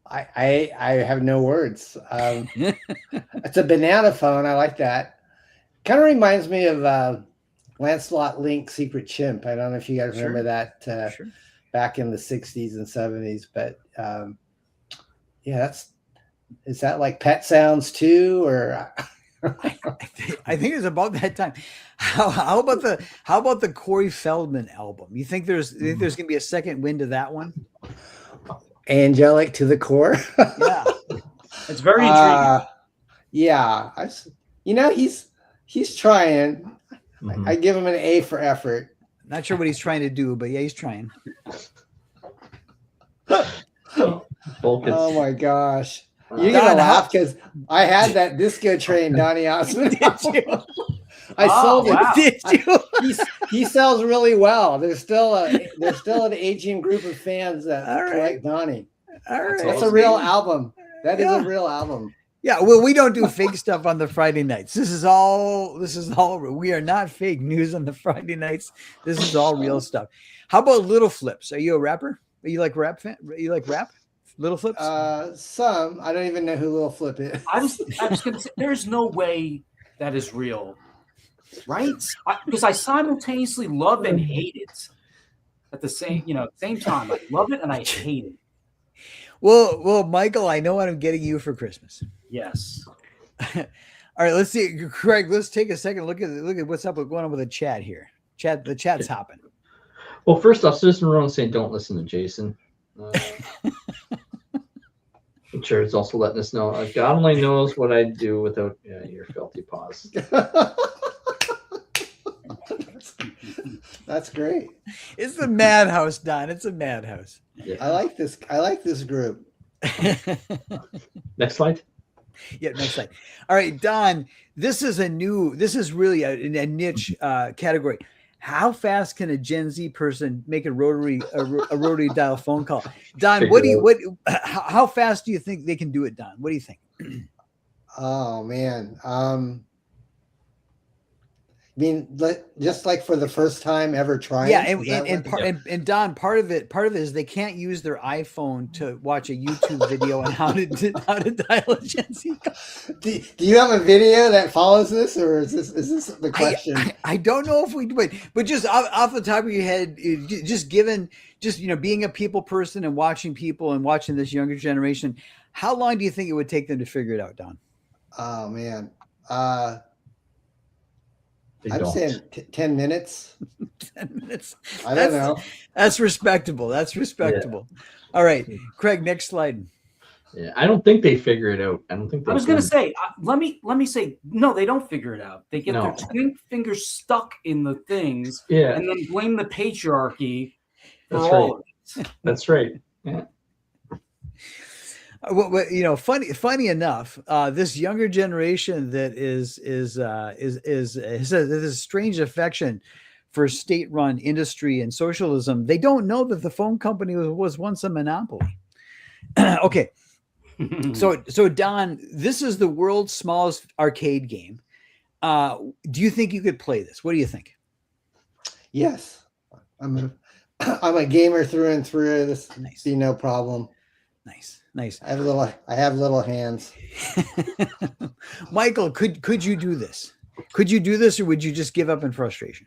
have no words. It's a banana phone. I like that. Kind of reminds me of Lancelot Link, Secret Chimp. I don't know if you guys remember that back in the 60s and 70s, but is that like Pet Sounds too, or I think it's about that time. How about the Corey Feldman album? You think there's gonna be a second wind to that one? Angelic to the Core. Yeah, it's very intriguing. Yeah, he's trying. I give him an A for effort. Not sure what he's trying to do, but yeah, he's trying. Oh my gosh. You're going to laugh because I had that disco train, Donny Osmond. Did you? I sold it. Wow. Did you? He sells really well. There's still an aging group of fans that like Donny. All right. That's a real album. That is a real album. Yeah, well, we don't do fake stuff on the Friday nights. This is all. We are not fake news on the Friday nights. This is all real stuff. How about Little Flips? Are you a rapper? Are you like rap fan? You like rap? Little Flips? Some. I don't even know who Little Flip is. I was going to say, there's no way that is real, right? Because I simultaneously love and hate it at the same time. I love it and I hate it. Well, Michael, I know what I'm getting you for Christmas. Yes. All right, let's see, Craig. Let's take a second. Look at what's going on with the chat here. The chat's hopping. Well, first off, Citizen Rowan saying don't listen to Jason. I'm sure it's also letting us know God only knows what I'd do without your filthy paws. That's great. It's a madhouse, Don. It's a madhouse. Yeah. I like this group. Next slide. Yeah, next slide. All right, Don. This is really a niche category. How fast can a Gen Z person make a rotary dial phone call? Don, how fast do you think they can do it, Don? What do you think? Oh man. I mean, just like for the first time ever trying. Yeah, and Don, part of it is they can't use their iPhone to watch a YouTube video on how to dial a Gen Z call. Do you have a video that follows this, or is this the question? I don't know if we do it, but just off the top of your head, just being a people person and watching people and watching this younger generation, how long do you think it would take them to figure it out, Don? Oh man. I'm saying 10 minutes. 10 minutes. I don't know. That's respectable. Yeah. All right, Craig, next slide. Yeah, I don't think they figure it out. I don't think. I was going to say, let me say, no, they don't figure it out. They get their twin fingers stuck in the things, and then blame the patriarchy for all of it. That's right. Yeah. Well, funny enough, this younger generation that has this strange affection for state-run industry and socialism. They don't know that the phone company was once a monopoly. Okay, so Don, this is the world's smallest arcade game. Do you think you could play this? What do you think? Yes, I'm a gamer through and through. This be no problem. Nice. I have little hands. Michael, could you do this? Could you do this, or would you just give up in frustration?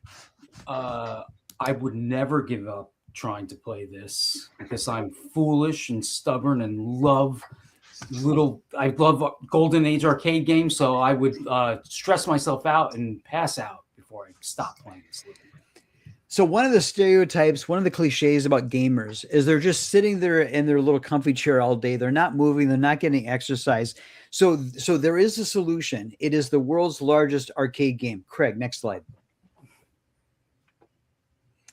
I would never give up trying to play this because I'm foolish and stubborn and I love golden age arcade games. So I would stress myself out and pass out before I stop playing this. So one of the stereotypes, one of the cliches about gamers is they're just sitting there in their little comfy chair all day. They're not moving. They're not getting exercise. So there is a solution. It is the world's largest arcade game. Craig, next slide.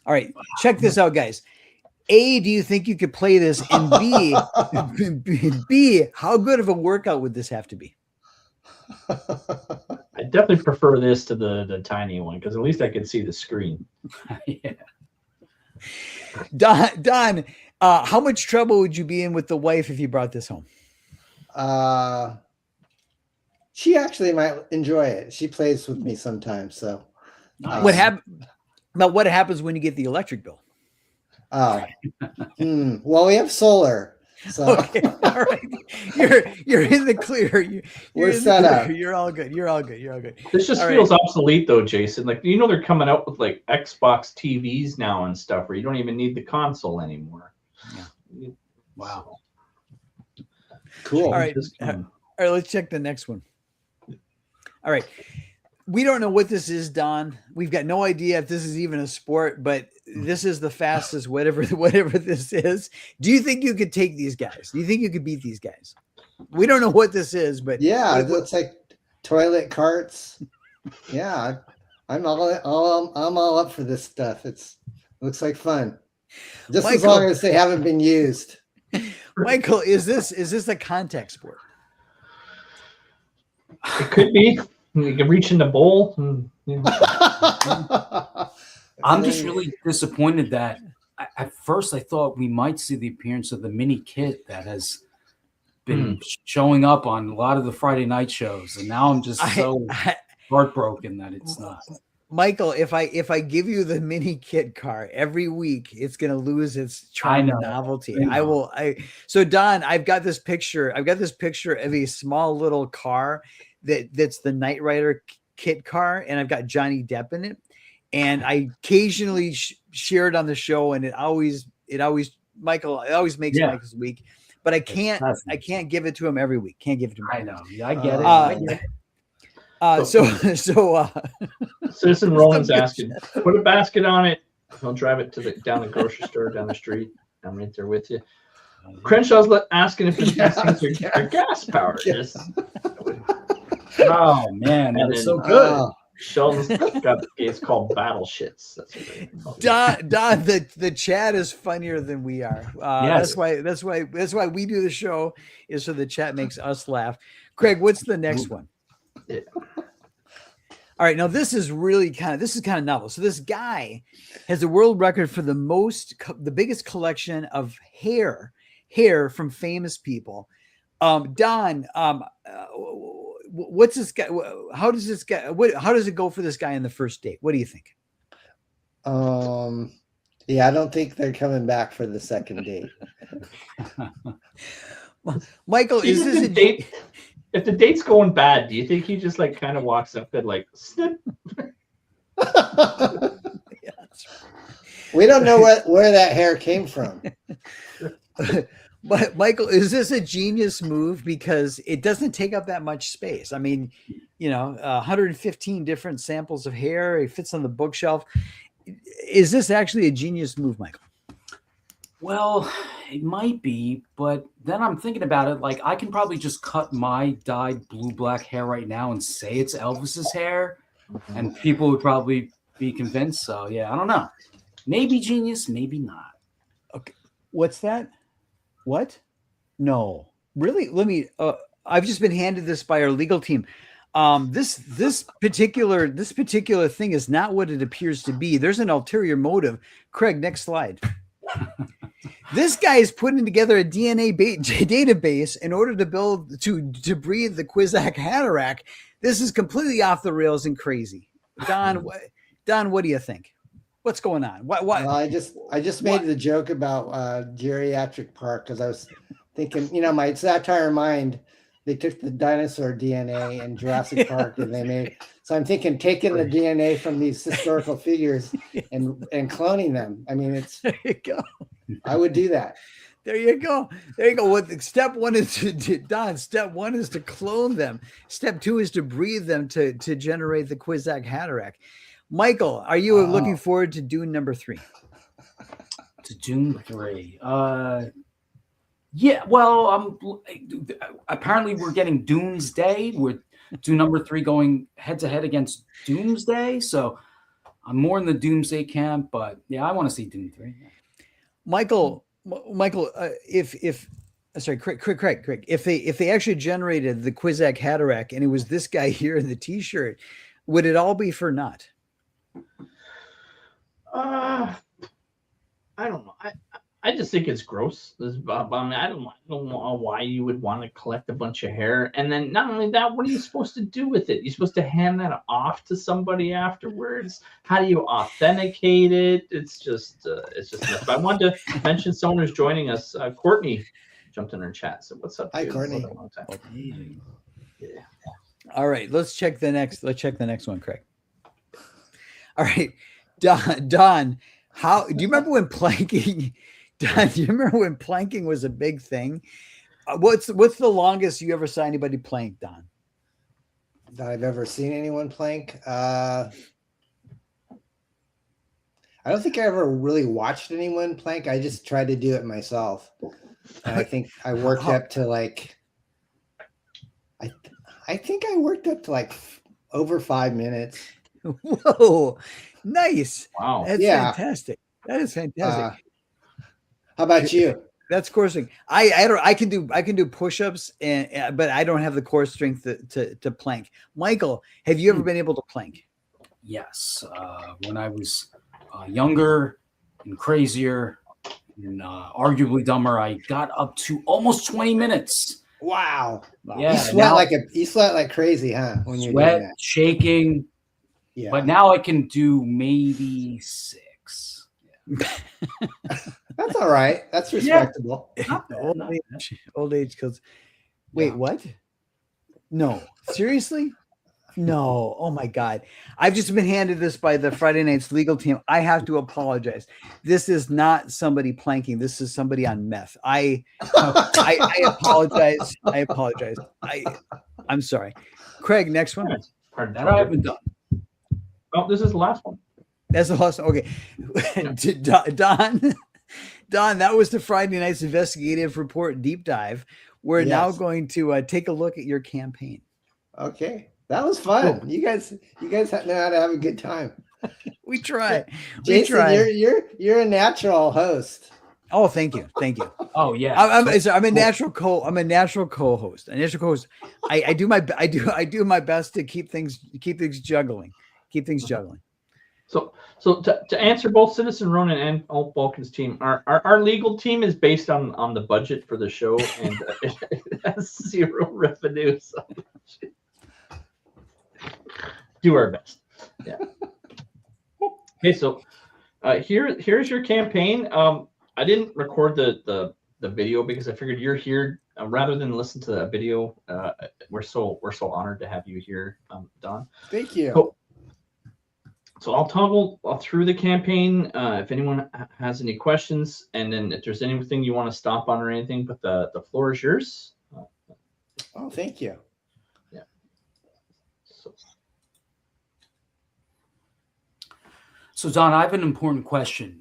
All right, check this out, guys. A, do you think you could play this? And B, how good of a workout would this have to be? I definitely prefer this to the tiny one because at least I can see the screen. Yeah. Don, how much trouble would you be in with the wife if you brought this home? She actually might enjoy it. She plays with me sometimes. So, what happens when you get the electric bill? Well, we have solar. So okay, all right, you're in the clear. We're set up. You're all good. This just feels obsolete, though, Jason. Like they're coming out with like Xbox TVs now and stuff, where you don't even need the console anymore. Yeah. Wow. Cool. All right. Let's check the next one. All right. We don't know what this is, Don. We've got no idea if this is even a sport, but this is the fastest, whatever this is. Do you think you could take these guys? Do you think you could beat these guys? We don't know what this is, but yeah, it looks like toilet carts. Yeah, I'm all up for this stuff. It looks like fun, just as long as they haven't been used. Michael, is this a contact sport? It could be. You can reach in the bowl. I'm just really disappointed that at first I thought we might see the appearance of the mini kit that has been showing up on a lot of the Friday night shows, and now I'm just so heartbroken that it's not. Michael, if I give you the mini kit car every week, it's going to lose its charm and novelty. So Don, I've got this picture of a small little car that's the Knight Rider kit car, and I've got Johnny Depp in it, and I occasionally share it on the show, and it always makes Michael's week, but I can't give it to him every week. Can't give it to him. I know. Yeah, I get it. Citizen Roland's asking, put a basket on it. I'll drive it down the grocery store down the street. I'm right there with you. Crenshaw's asking if these things are gas powered. Yes. Oh man, that is so good. Sheldon's got it's called battle shits. That's what Don, the chat is funnier than we are. Yes. That's why we do the show, is so the chat makes us laugh. Craig, what's the next one? Yeah. All right, now this is kind of novel. So this guy has the world record for the biggest collection of hair from famous people. Don, what's this guy? How does it go for this guy on the first date? What do you think? Yeah, I don't think they're coming back for the second date. Michael, is this a date? If the date's going bad, do you think he just like kind of walks up and like snip? We don't know where that hair came from. But Michael, is this a genius move? Because it doesn't take up that much space. I mean, 115 different samples of hair. It fits on the bookshelf. Is this actually a genius move, Michael? Well, it might be, but then I'm thinking about it. Like, I can probably just cut my dyed blue-black hair right now and say it's Elvis's hair, and people would probably be convinced. So, yeah, I don't know. Maybe genius, maybe not. Okay, what's that? What? No, really? Let me. I've just been handed this by our legal team. This particular thing is not what it appears to be. There's an ulterior motive. Craig, next slide. This guy is putting together a DNA database in order to breed the Kwisatz Haderach. This is completely off the rails and crazy. Don, what do you think? What's going on? What? Well, I just made the joke about geriatric park because I was thinking, my satire mind. They took the dinosaur DNA in Jurassic Park and they made. So I'm thinking taking the DNA from these historical figures and cloning them. I mean, there you go. I would do that. There you go. What step one is Step one is to clone them. Step two is to breed them to generate the Kwisatz Haderach. Michael, are you looking forward to Dune number 3? To Dune 3. Yeah, well, apparently we're getting Doomsday with Dune number 3 going head to head against Doomsday. So I'm more in the Doomsday camp, but yeah, I want to see Dune 3. Michael, Craig, if they actually generated the Kwisatz Haderach and it was this guy here in the T-shirt, would it all be for naught? I don't know. I just think it's gross. I mean, I don't know why you would want to collect a bunch of hair. And then not only that, what are you supposed to do with it? You're supposed to hand that off to somebody afterwards. How do you authenticate it? It's just nuts. But I wanted to mention someone who's joining us. Courtney jumped in our chat. So what's up? Hi, Courtney. Yeah. All right, let's check the next one, Craig. All right, Don, how do you remember when planking? Don, do you remember when planking was a big thing? What's the longest you ever saw anybody plank, Don? That I've ever seen anyone plank? I don't think I ever really watched anyone plank. I just tried to do it myself. And I think I worked up to like, I think I worked up to like over 5 minutes. Whoa, nice. Wow. That's fantastic. That is fantastic. How about you? That's core strength. I can do push-ups but I don't have the core strength to plank. Michael, have you ever been able to plank? Yes. When I was younger and crazier and arguably dumber, I got up to almost 20 minutes. Wow. Yeah. You sweat like crazy, huh? When you're doing that. Shaking. Yeah. But now I can do maybe 6. Yeah. That's all right. That's respectable. Yeah. Old age kills. Wait, what? No, seriously? No. Oh my God. I've just been handed this by the Friday Night's legal team. I have to apologize. This is not somebody planking. This is somebody on meth. I apologize. I apologize. I'm sorry. Craig, next one. Pardon that I haven't done. Oh, this is the last one. That's the last one. Okay. Don, that was the Friday Night's Investigative Report deep dive. We're now going to take a look at your campaign. Okay. That was fun. Cool. You guys know how to have a good time. We try. Jason, you're a natural host. Oh, thank you. Oh yeah, I'm a natural co-host. I do my best to keep things juggling. So to answer both Citizen Ronin and Alt Balkan's team, our legal team is based on the budget for the show, and it has zero revenue. So do our best. Yeah. Okay, so here's your campaign. I didn't record the video because I figured you're here rather than listen to the video. We're so honored to have you here, Don. Thank you. So I'll toggle through the campaign if anyone has any questions, and then if there's anything you want to stop on or anything, but the floor is yours. Oh, thank you. Yeah. So Don, I have an important question.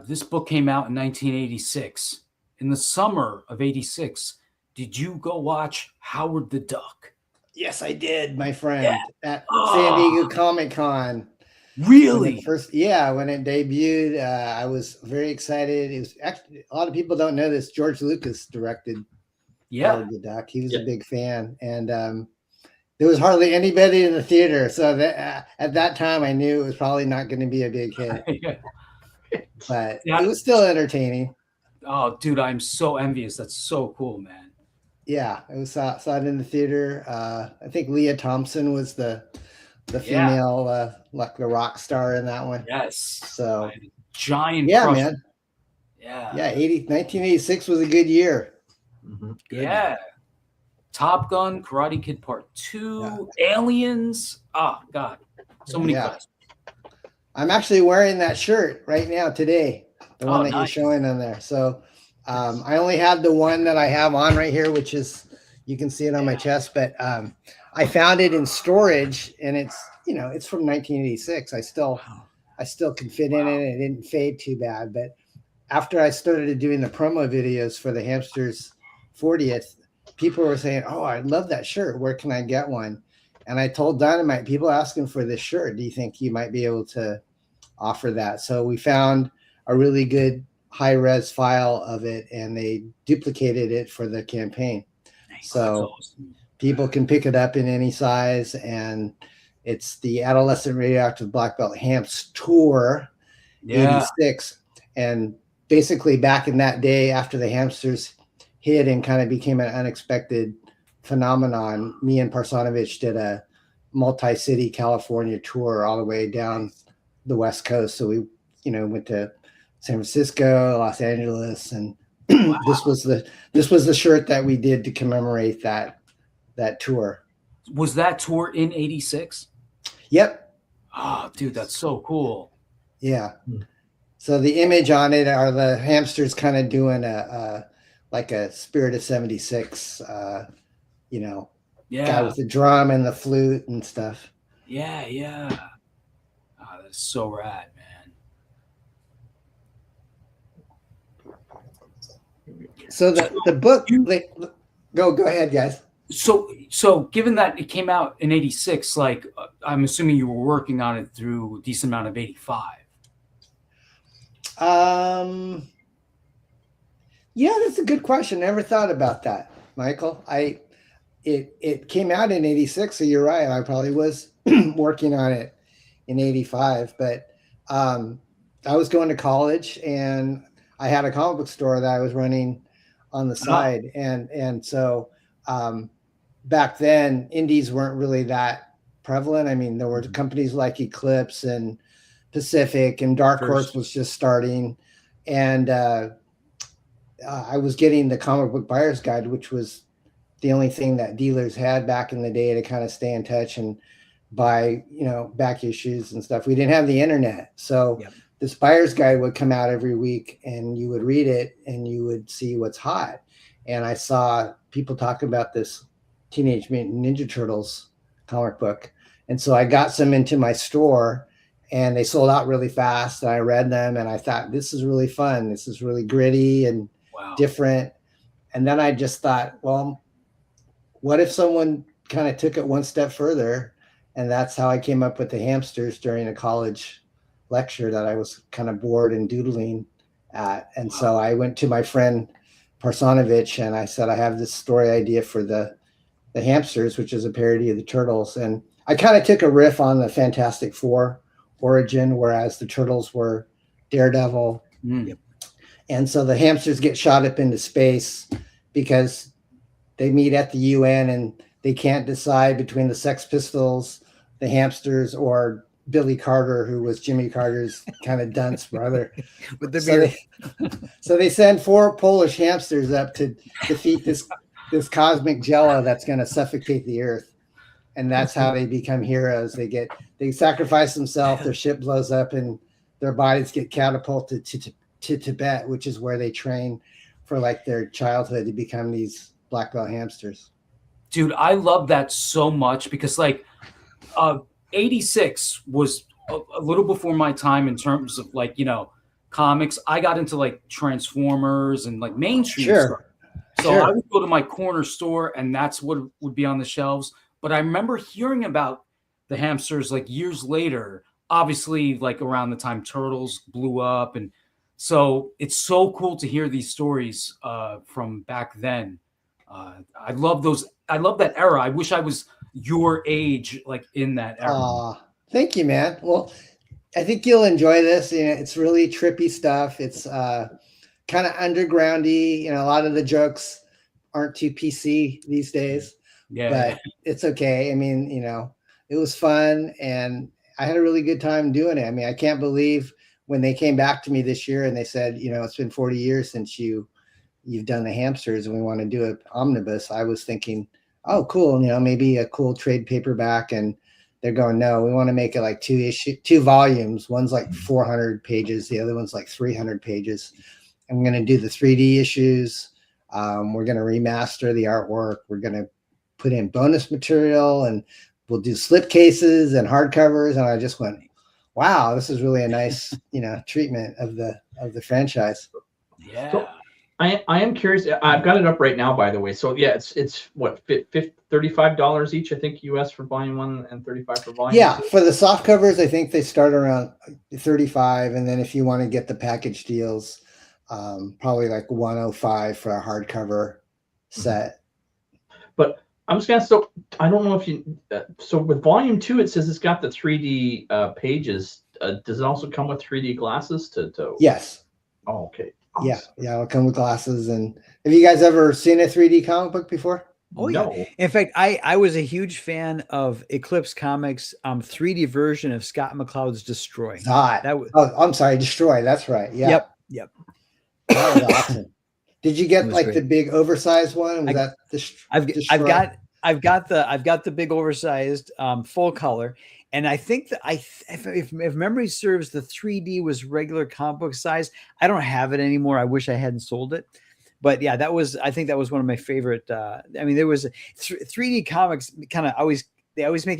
This book came out in 1986. In the summer of 86, did you go watch Howard the Duck? Yes, I did, my friend, at San Diego Comic-Con. Really? When it debuted, I was very excited. It was actually, a lot of people don't know this. George Lucas directed Howard the Duck. He was a big fan, and there was hardly anybody in the theater. So that, at that time, I knew it was probably not going to be a big hit. But it was still entertaining. Oh, dude, I'm so envious. That's so cool, man. Yeah, I saw it in the theater. I think Leah Thompson was the female, like the rock star in that one. Yes. So giant. Yeah, crush. man. Yeah. Yeah. 1986 was a good year. Mm-hmm. Yeah. Top Gun, Karate Kid Part 2, Aliens. Oh, God. So many questions. I'm actually wearing that shirt right now today, the one that nice. you're showing on there. So I only had the one that I have on right here, which is, you can see it on my chest, but I found it in storage, and it's from 1986. I still can fit in it. It didn't fade too bad. But after I started doing the promo videos for the Hamsters 40th, people were saying, "Oh, I love that shirt. Where can I get one?" And I told Dynamite, people asking for this shirt, do you think you might be able to offer that? So we found a really good high-res file of it, and they duplicated it for the campaign. Nice. So people can pick it up in any size, and it's the Adolescent Radioactive Black Belt Hamps Tour 86. And basically back in that day, after the Hamsters hit and kind of became an unexpected phenomenon, me and Parsonovich did a multi-city California tour all the way down the West Coast. So we, went to San Francisco, Los Angeles, and this was the shirt that we did to commemorate that tour. Was that tour in 86? Yep. Oh, dude, that's so cool. Yeah. So the image on it are the Hamsters kind of doing like a Spirit of 76, guy with the drum and the flute and stuff. Yeah. Oh, that's so rad, man. So the book, go ahead, guys. So given that it came out in 86, like I'm assuming you were working on it through a decent amount of 85. Yeah, that's a good question. Never thought about that, Michael. It came out in 86, so you're right. I probably was working on it in 85, but I was going to college, and I had a comic book store that I was running on the side. And so back then, indies weren't really that prevalent. I mean, there were companies like Eclipse and Pacific, and Dark Horse was just starting. And I was getting the Comic Book Buyer's Guide, which was the only thing that dealers had back in the day to kind of stay in touch and buy, back issues and stuff. We didn't have the internet. So this buyer's guide would come out every week, and you would read it and you would see what's hot. And I saw people talking about this Teenage Mutant Ninja Turtles comic book. And so I got some into my store, and they sold out really fast. And I read them, and I thought, this is really fun. This is really gritty and different. And then I just thought, well, what if someone kind of took it one step further? And that's how I came up with the Hamsters during a college lecture that I was kind of bored and doodling. And so I went to my friend Parsonovich and I said, I have this story idea for the Hamsters, which is a parody of the Turtles. And I kind of took a riff on the Fantastic Four origin, whereas the Turtles were Daredevil. Yep. And so the Hamsters get shot up into space because they meet at the UN and they can't decide between the Sex Pistols, the Hamsters, or Billy Carter, who was Jimmy Carter's kind of dunce brother. With the so, so they send 4 Polish hamsters up to defeat this cosmic jello that's going to suffocate the earth. And that's how they become heroes. They sacrifice themselves, their ship blows up, and their bodies get catapulted to Tibet, which is where they train for like their childhood to become these black belt hamsters. Dude, I love that so much because like 86 was a little before my time in terms of like, you know, comics. I got into like Transformers and like mainstream stuff. So I would go to my corner store and that's what would be on the shelves. But I remember hearing about the Hamsters like years later, obviously like around the time Turtles blew up. And so it's so cool to hear these stories from back then. I love those. I love that era. I wish I was your age, like in that era. Thank you, man. Well, I think you'll enjoy this. You know, it's really trippy stuff. It's kind of undergroundy. You know, a lot of the jokes aren't too PC these days. Yeah, but it's okay. I mean, you know, it was fun and I had a really good time doing it. I mean, I can't believe when they came back to me this year and they said, you know, it's been 40 years since you've done the Hamsters and we want to do an omnibus. I was thinking, oh, cool. You know, maybe a cool trade paperback. And they're going, no, we want to make it like 2 volumes. One's like 400 pages. The other one's like 300 pages. I'm going to do the 3D issues. We're going to remaster the artwork. We're going to put in bonus material and we'll do slipcases and hardcovers. And I just went, wow, this is really a nice, you know, treatment of the franchise. Yeah. So I am curious. I've got it up right now, by the way. So yeah, it's what, $35 each, I think, US for volume 1 and $35 for volume 2. Yeah, for the soft covers, I think they start around 35, and then if you want to get the package deals, probably like 105 for a hardcover set. But I'm just gonna. So I don't know if you. So with volume 2, it says it's got the 3D pages. Does it also come with 3D glasses to? Yes. Oh, okay. Awesome. Yeah, it'll come with glasses. And have you guys ever seen a 3D comic book before? Oh yeah. No. In fact, I was a huge fan of Eclipse Comics 3D version of Scott McCloud's Destroy. That was, oh, I'm sorry, Destroy. That's right. Yeah. Yep. That was awesome. Did you get like the big oversized one? Was that I've got the big oversized full color, and I think that if memory serves, the 3D was regular comic book size. I don't have it anymore. I wish I hadn't sold it. But yeah, I think that was one of my favorite. I mean, there was 3D comics kind of they always make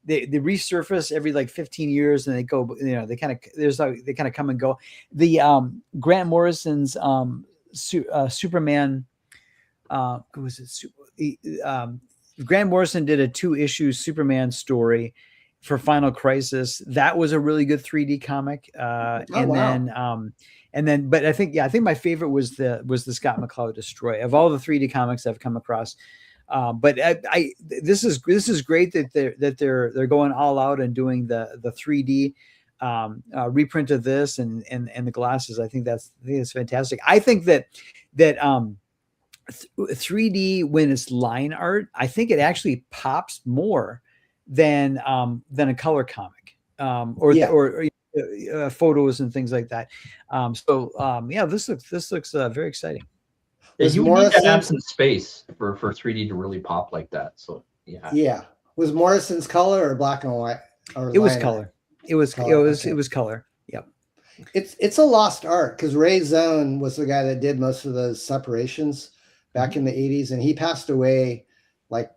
they resurface every like 15 years and they go, you know, they kind of come and go. The Grant Morrison's Superman, who was it? Grant Morrison did a 2-issue Superman story for Final Crisis. That was a really good 3D comic. But I think my favorite was the Scott McCloud Destroy of all the 3D comics I've come across. But this is great that they're going all out and doing the 3D reprint of this and the glasses. I think that's fantastic. I think that 3D, when it's line art, I think it actually pops more than a color comic or photos and things like that. This looks very exciting. You need to have some space for 3D to really pop like that. So yeah. Was Morrison's color or black and white? It was color. It was color. Yep. It's a lost art because Ray Zone was the guy that did most of those separations back in the 80s, and he passed away like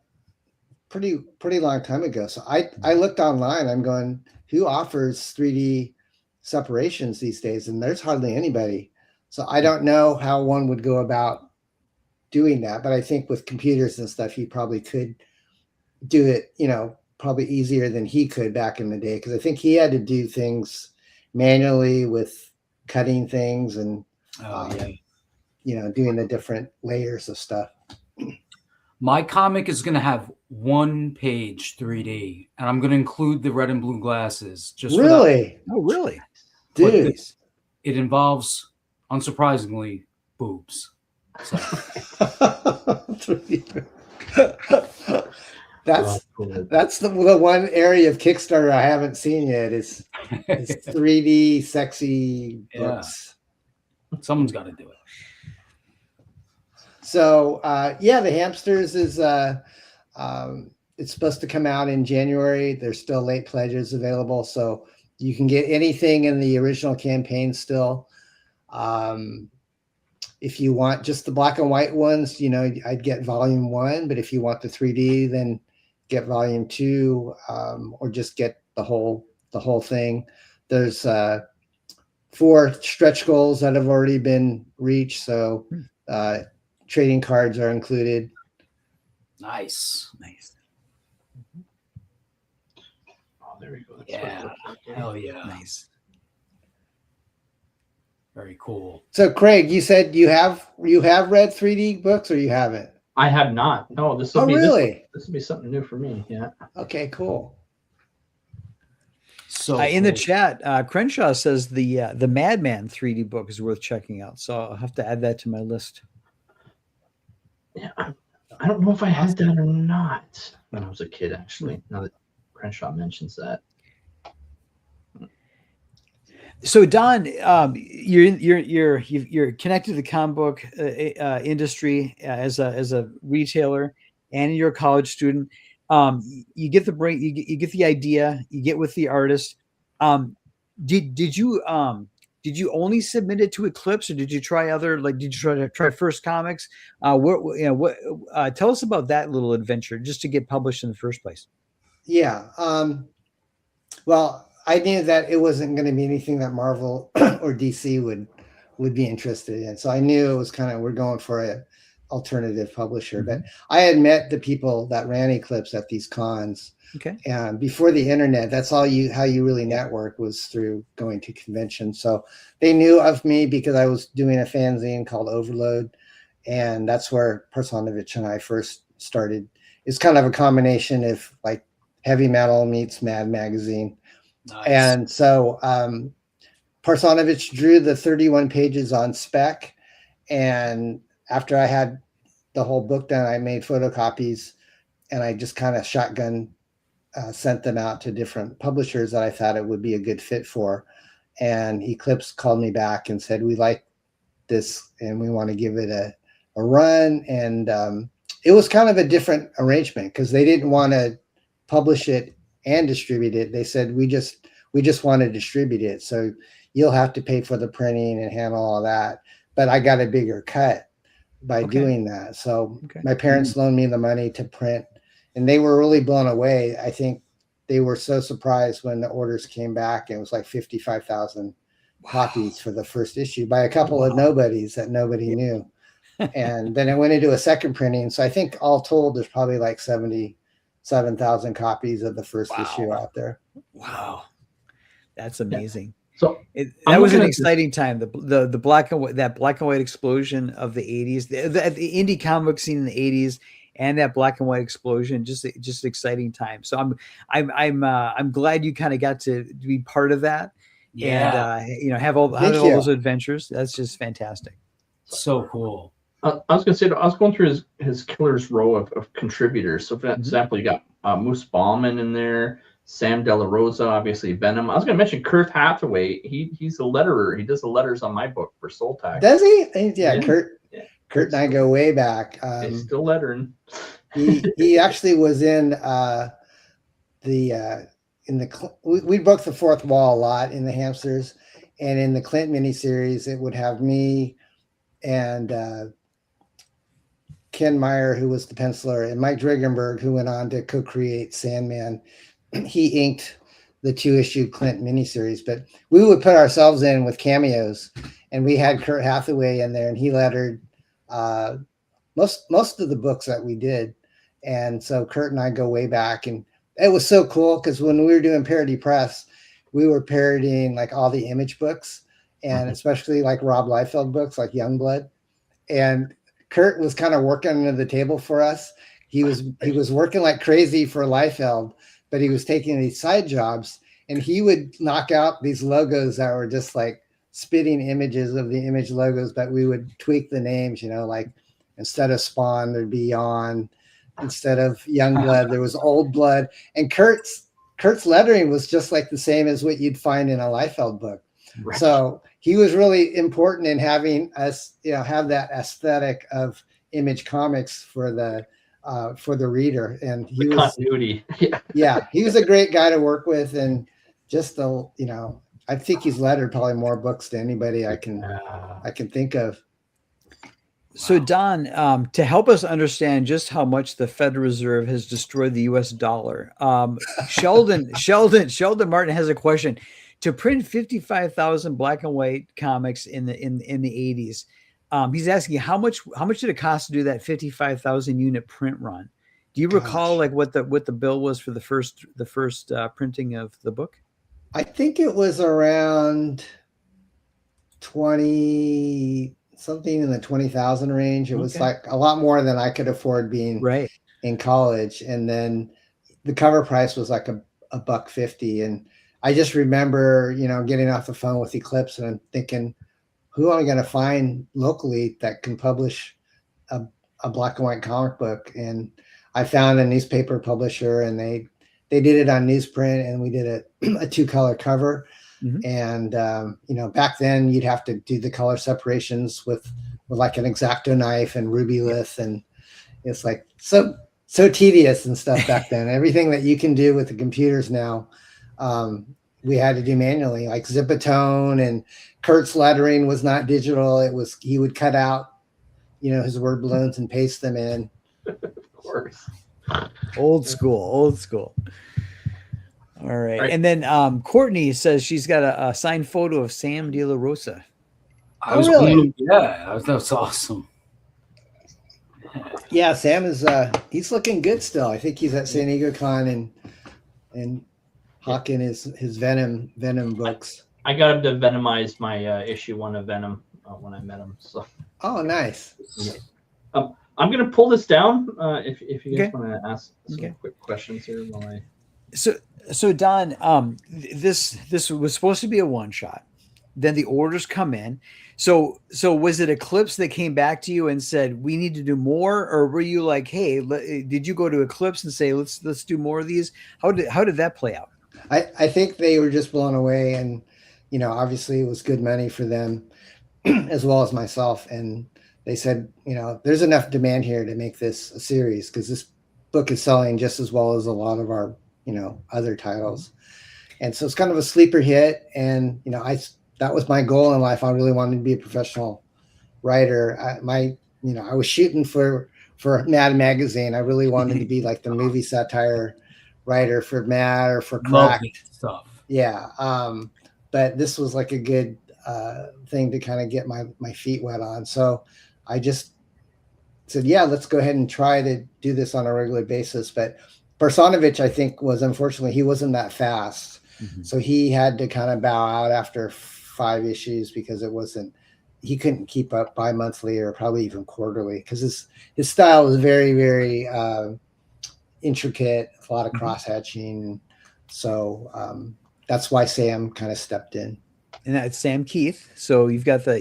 pretty long time ago. So I looked online. I'm going, who offers 3D separations these days? And there's hardly anybody. So I don't know how one would go about doing that, but I think with computers and stuff, you probably could do it, you know, probably easier than he could back in the day. Cause I think he had to do things manually with cutting things and yeah. Doing the different layers of stuff. My comic is going to have 1 page 3D, and I'm going to include the red and blue glasses. Just really? Oh, really? Dude. It involves, unsurprisingly, boobs. So. That's the one area of Kickstarter I haven't seen yet is 3D sexy books. Someone's got to do it. So the Hamsters is it's supposed to come out in January. There's still late pledges available, so you can get anything in the original campaign still. If you want just the black and white ones, I'd get volume 1, but if you want the 3D, then get volume 2, or just get the whole thing. There's 4 stretch goals that have already been reached, so trading cards are included. Nice. Oh, there we go. Yeah. Hell yeah. Nice. Very cool. So Craig, you said you have read 3D books, or you haven't? I have not. No, this will really? This will be something new for me. Yeah. Okay, cool. So in the chat, Crenshaw says the Madman 3D book is worth checking out. So I'll have to add that to my list. Yeah, I don't know if I had that or not when I was a kid. Actually, now that Crenshaw mentions that. So Don, you're connected to the comic book industry as a retailer, and you're a college student. You get the brain, you get the idea, you get with the artist. Did you only submit it to Eclipse, or did you try other, like, did you try First Comics? Tell us about that little adventure just to get published in the first place. Yeah. Well, I knew that it wasn't going to be anything that Marvel or DC would be interested in. So I knew it was we're going for an alternative publisher. But I had met the people that ran Eclipse at these cons. Okay. And before the internet, that's how you really network, was through going to conventions. So they knew of me because I was doing a fanzine called Overload. And that's where Parsonovich and I first started. It's kind of a combination of like heavy metal meets Mad Magazine. Nice. And so Parsonovich drew the 31 pages on spec. And after I had the whole book done, I made photocopies, and I just kind of shotgun sent them out to different publishers that I thought it would be a good fit for. And Eclipse called me back and said, we like this and we want to give it a run. And it was kind of a different arrangement because they didn't want to publish it and distribute it. They said, we just want to distribute it. So you'll have to pay for the printing and handle all that. But I got a bigger cut by doing that. So my parents loaned me the money to print, and they were really blown away. I think they were so surprised when the orders came back. It was like 55,000 copies for the first issue by a couple of nobodies that nobody knew. And then it went into a second printing. So I think all told, there's probably like 77,000 copies of the first issue out there. Wow. That's amazing. So that was an exciting time. The black and white, that black and white explosion of the 80s, the indie comic scene in the 80s, and that black and white explosion, just exciting time. So I'm glad you kind of got to be part of that. Yeah. And have all those adventures. That's just fantastic. So cool. I was going to say, I was going through his killer's row of contributors. So for example, you got Moose Ballman in there, Sam De La Rosa, obviously Venom. I was going to mention Kurt Hathaway. He's a letterer. He does the letters on my book for Soul Tax. Does he? Yeah. Kurt and I go way back. He's still lettering. he actually was in we broke the fourth wall a lot in the Hamsters, and in the Clint miniseries, it would have me and Ken Meyer, who was the penciler, and Mike Dragenberg, who went on to co-create Sandman. He inked the 2-issue Clint miniseries, but we would put ourselves in with cameos, and we had Kurt Hathaway in there, and he lettered most of the books that we did. And so Kurt and I go way back, and it was so cool because when we were doing Parody Press, we were parodying like all the Image books, and especially like Rob Liefeld books like Youngblood. And Kurt was kind of working under the table for us. He was working like crazy for Liefeld, but he was taking these side jobs, and he would knock out these logos that were just like spitting images of the image logos, but we would tweak the names, like instead of Spawn, there'd be Yawn. Instead of Youngblood, there was Old Blood. And Kurt's lettering was just like the same as what you'd find in a Liefeld book. Right. So he was really important in having us, have that aesthetic of Image Comics for the reader. And he was continuity. Yeah, he was a great guy to work with, and just I think he's lettered probably more books than anybody I can think of. So Don, to help us understand just how much the Federal Reserve has destroyed the U.S. dollar, Sheldon Martin has a question. To print 55,000 black and white comics in the 80s, he's asking how much did it cost to do that 55,000 unit print run? Do you recall like what the bill was for the first printing of the book? I think it was around 20 something in the 20,000 range. It was like a lot more than I could afford being in college. And then the cover price was like $1.50. And I just remember, getting off the phone with Eclipse and thinking, who am I going to find locally that can publish a black and white comic book? And I found a newspaper publisher, and they did it on newsprint, and we did a 2-color cover. And back then you'd have to do the color separations with like an X-Acto knife and ruby lith, and it's like so tedious and stuff back then. Everything that you can do with the computers now, we had to do manually, like Zipatone, and Kurt's lettering was not digital. He would cut out his word balloons and paste them in. Of course. Old school. All right. And then Courtney says she's got a signed photo of Sam De La Rosa. Really? Yeah, that's awesome. Yeah, Sam is he's looking good still. I think he's at San Diego Con and hawking his Venom books. I got him to venomize my issue 1 of Venom when I met him. So. Oh, nice. Yeah. I'm gonna pull this down if you guys want to ask some quick questions here while I. So Don, this was supposed to be a one-shot. Then the orders come in. So was it Eclipse that came back to you and said we need to do more, or were you like, hey, did you go to Eclipse and say let's do more of these? How did that play out? I think they were just blown away, and obviously it was good money for them as well as myself, and they said there's enough demand here to make this a series, because this book is selling just as well as a lot of our other titles. And so it's kind of a sleeper hit. And, that was my goal in life. I really wanted to be a professional writer. I was shooting for Mad Magazine. I really wanted to be like the movie satire writer for Mad or for Cracked stuff. Yeah. But this was like a good thing to kind of get my feet wet on. So I just said, yeah, let's go ahead and try to do this on a regular basis. But Barsanovich, I think, unfortunately, he wasn't that fast. So he had to kind of bow out after 5 issues because he couldn't keep up bi-monthly or probably even quarterly, because his style was very, very intricate, a lot of cross-hatching. So that's why Sam kind of stepped in. And that's Sam Keith. So you've got that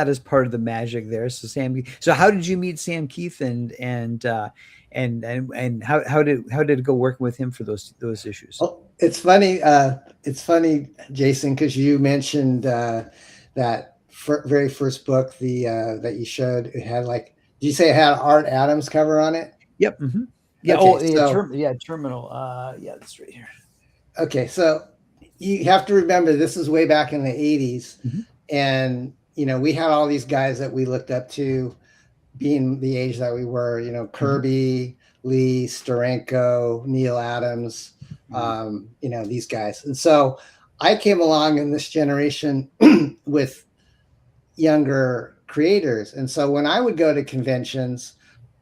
as part of the magic there. So So how did you meet Sam Keith, and how did it go working with him for those issues? Oh, it's funny, Jason, because you mentioned that very first book, that you showed. It had did you say it had Art Adams cover on it? Yep. Mm-hmm. Yeah. Okay, Terminal. Yeah, that's right here. Okay, so you have to remember this is way back in the 80s, and we had all these guys that we looked up to, being the age that we were, Kirby, Lee, Steranko, Neil Adams, these guys. And so I came along in this generation with younger creators. And so when I would go to conventions,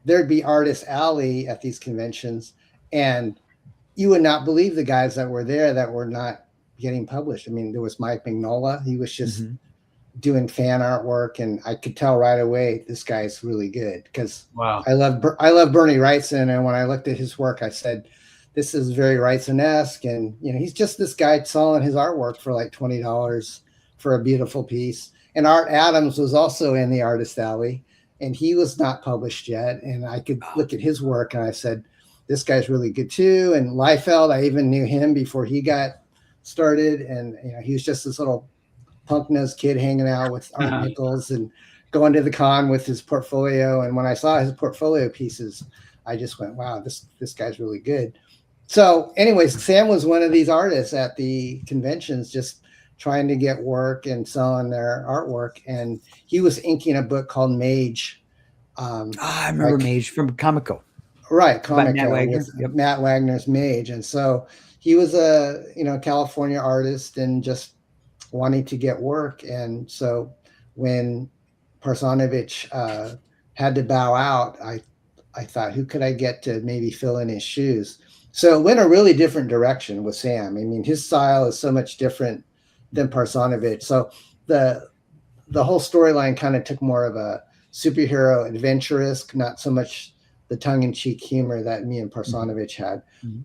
there'd be Artist Alley at these conventions, and you would not believe the guys that were there that were not getting published. I mean, there was Mike Mignola. He was just doing fan artwork, and I could tell right away this guy's really good because wow. I love Bernie Wrightson, and when I looked at his work, I said, this is very Wrightson-esque, and he's just this guy selling his artwork for like $20 for a beautiful piece. And Art Adams was also in the Artist Alley, and he was not published yet. And I could look at his work, and I said, this guy's really good too. And Liefeld, I even knew him before he got started, and he was just this little punk-nosed kid hanging out with Art Nichols and going to the con with his portfolio. And when I saw his portfolio pieces, I just went, wow, this guy's really good. So anyways, Sam was one of these artists at the conventions just trying to get work and selling their artwork. And he was inking a book called Mage. I remember Mage from Comico. Right, Matt Comico Wagner. with Matt Wagner's Mage. And so he was a California artist and just wanting to get work. And so when Parsanovich had to bow out, I thought, who could I get to maybe fill in his shoes? So it went a really different direction with Sam. I mean, his style is so much different than Parsanovich. So the whole storyline kind of took more of a superhero adventurous, not so much the tongue-in-cheek humor that me and Parsanovich had.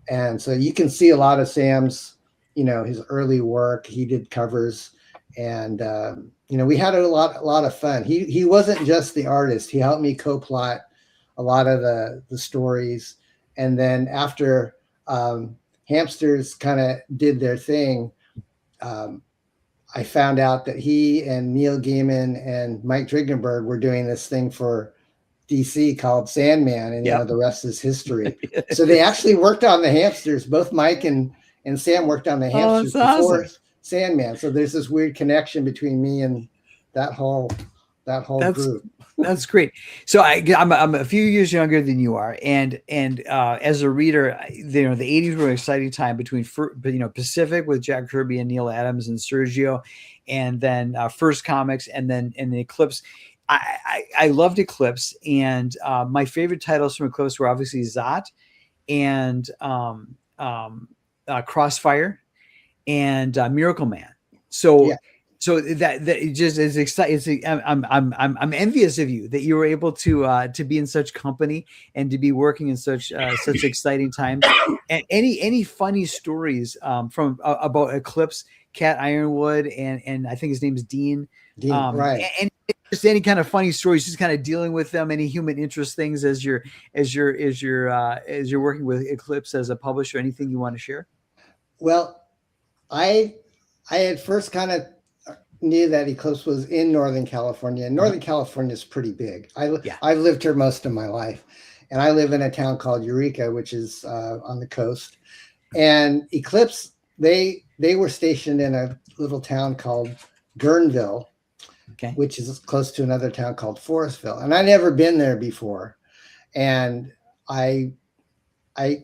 And so you can see a lot of Sam's, his early work. He did covers, and we had a lot of fun. He wasn't just the artist. He helped me co-plot a lot of the stories. And then after Hamsters kind of did their thing, I found out that he and Neil Gaiman and Mike Dringenberg were doing this thing for DC called Sandman, and the rest is history. So they actually worked on the Hamsters. Both Mike and Sam worked on the Hamsters before Sandman. So there's this weird connection between me and that whole group. That's great. So I'm a few years younger than you are, and as a reader, the 80s were an exciting time between Pacific with Jack Kirby and Neil Adams and Sergio, and then First Comics, and then Eclipse. I loved Eclipse, and my favorite titles from Eclipse were obviously Zot and Crossfire and Miracle Man. So. Yeah. So that it just is exciting. I'm envious of you that you were able to be in such company and to be working in such exciting times. And any funny stories from about Eclipse, Cat Ironwood, and I think his name is Dean. Right. And just any kind of funny stories, just kind of dealing with them, any human interest things as you're working with Eclipse as a publisher. Anything you want to share? Well, I had first kind of knew that Eclipse was in Northern California. Northern California is pretty big. I've lived here most of my life, and I live in a town called Eureka, which is on the coast. And Eclipse, they were stationed in a little town called Guerneville, which is close to another town called Forestville. And I'd never been there before. And I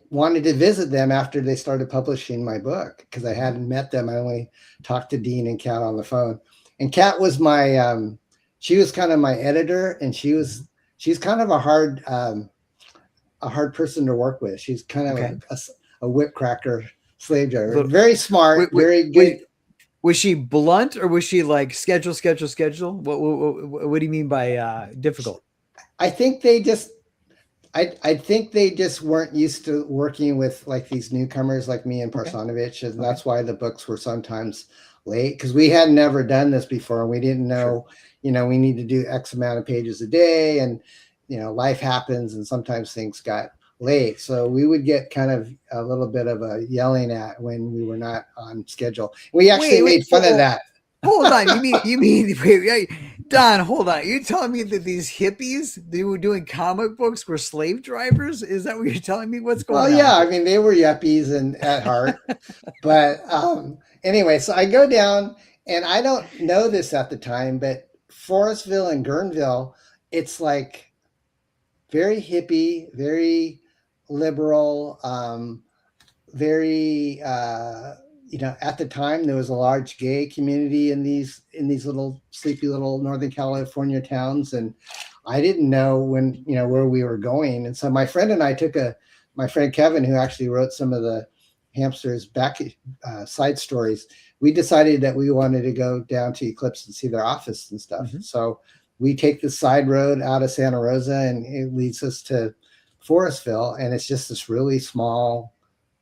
wanted to visit them after they started publishing my book because I hadn't met them. I only talked to Dean and Kat on the phone. And Kat was she was kind of my editor, and she's kind of a hard person to work with. She's kind of a whip cracker slave driver. Very smart, very good. Was she blunt, or was she like schedule? What do you mean by difficult? I think they just weren't used to working with like these newcomers like me and Parsanovich, and that's why the books were sometimes late, because we had never done this before, and we didn't know, we need to do X amount of pages a day, and life happens, and sometimes things got late, so we would get kind of a little bit of a yelling at when we were not on schedule. We actually made fun of that. Hold on, you mean wait, Don, hold on. You're telling me that these hippies, they were doing comic books, were slave drivers? Is that what you're telling me? What's going on? Well, yeah, I mean, they were yuppies and at heart. But anyway, so I go down, and I don't know this at the time, but Forestville and Guerneville, it's like very hippie, very liberal, very at the time there was a large gay community in these little sleepy little Northern California towns, and I didn't know where we were going. And so my friend and I my friend Kevin, who actually wrote some of the Hamsters back side stories, we decided that we wanted to go down to Eclipse and see their office and stuff. So we take the side road out of Santa Rosa, and it leads us to Forestville, and it's just this really small,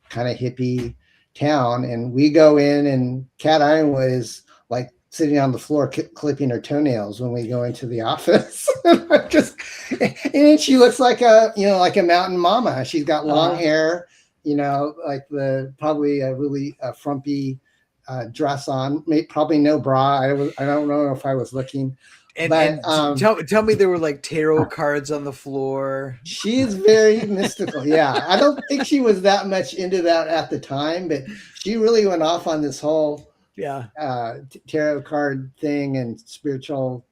kind of hippie town. And we go in, and Kat Ironwood is like sitting on the floor clipping her toenails when we go into the office. And she looks like a mountain mama. She's got long hair, like probably a really frumpy dress on, probably no bra. I don't know if I was looking. And tell me there were like tarot cards on the floor. She's very mystical. Yeah. I don't think she was that much into that at the time, but she really went off on this whole tarot card thing and spiritual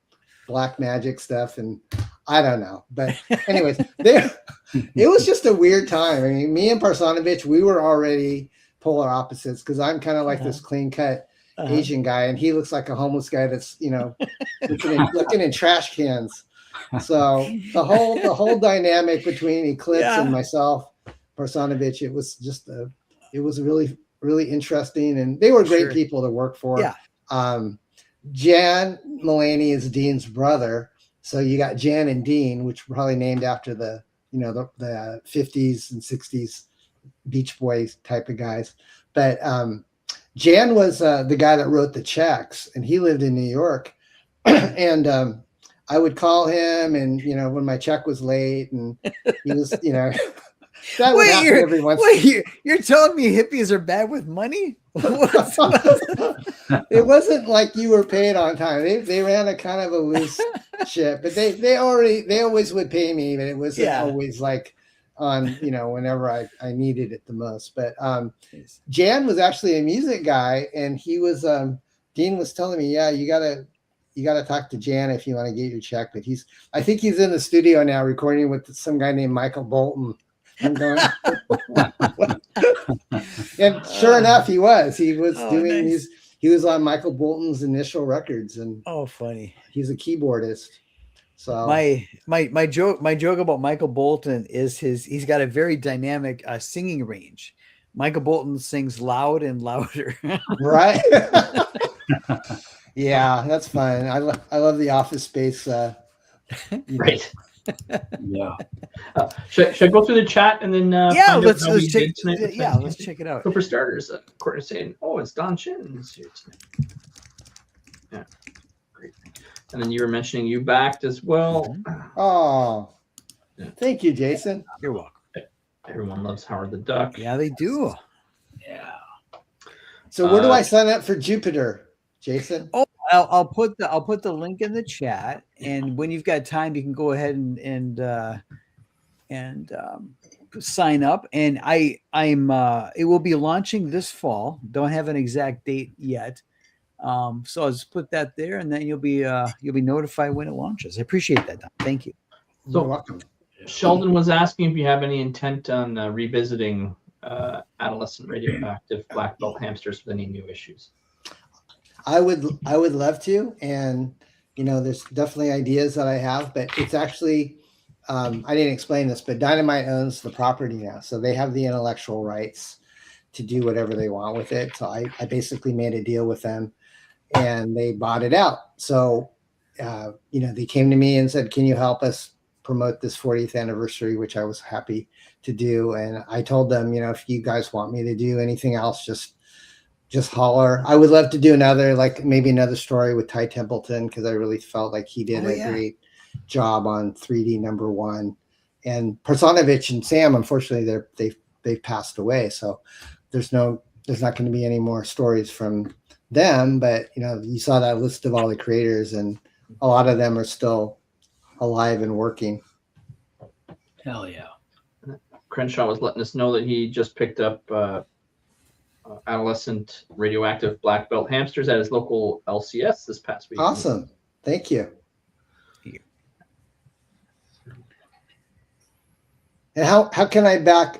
black magic stuff. And I don't know. But anyways, it was just a weird time. I mean, me and Parsonovich, we were already polar opposites, because I'm kind of like this clean cut Asian guy, and he looks like a homeless guy that's looking in trash cans. So the whole dynamic between Eclipse and myself, Parsonovich, it was just it was really, really interesting, and they were great people to work for. Jan Mulaney is Dean's brother, so you got Jan and Dean, which were probably named after the 50s and 60s Beach Boys type of guys. But Jan was the guy that wrote the checks, and he lived in New York. And I would call him, and when my check was late, and he was, that would happen every once. You're telling me hippies are bad with money? It wasn't like you were paid on time. They ran a kind of a loose ship, but they always would pay me, but it wasn't always like on whenever I needed it the most. But Jan was actually a music guy, and he was Dean was telling me, you gotta talk to Jan if you want to get your check. But I think he's in the studio now recording with some guy named Michael Bolton. I'm going, and sure enough, he was doing nice. he was on Michael Bolton's initial records, and funny. He's a keyboardist. So my joke about Michael Bolton is he's got a very dynamic singing range. Michael Bolton sings loud and louder. Right. Yeah, that's fun. I love the Office Space. Right. Yeah. Should I go through the chat and then let's check it out. So for starters, Courtney's saying, it's Don Chin here tonight. Yeah, great. And then you were mentioning you backed as well. Oh, thank you, Jason. You're welcome. Everyone loves Howard the Duck. Yeah, they do. Yeah. So where do I sign up for Jupiter, Jason? Oh, I'll put the link in the chat, and when you've got time, you can go ahead and sign up. And I'm it will be launching this fall. Don't have an exact date yet. So I'll just put that there, and then you'll be notified when it launches. I appreciate that, Don. Thank you. So You're welcome. Sheldon was asking if you have any intent on revisiting Adolescent, Radioactive, Black Belt Hamsters with any new issues. I would love to, and there's definitely ideas that I have, but it's actually I didn't explain this, but Dynamite owns the property now, so they have the intellectual rights to do whatever they want with it. So I basically made a deal with them, and they bought it out. So they came to me and said, "Can you help us promote this 40th anniversary?" Which I was happy to do, and I told them, if you guys want me to do anything else, just holler. I would love to do maybe another story with Ty Templeton, because I really felt like he did a great job on 3D #1. And Parsonovich and Sam, unfortunately, they've passed away, so there's not going to be any more stories from them. But you saw that list of all the creators, and a lot of them are still alive and working. Hell yeah. Crenshaw was letting us know that he just picked up Adolescent, Radioactive, Black Belt Hamsters at his local LCS this past week. Awesome. Thank you. And how can I back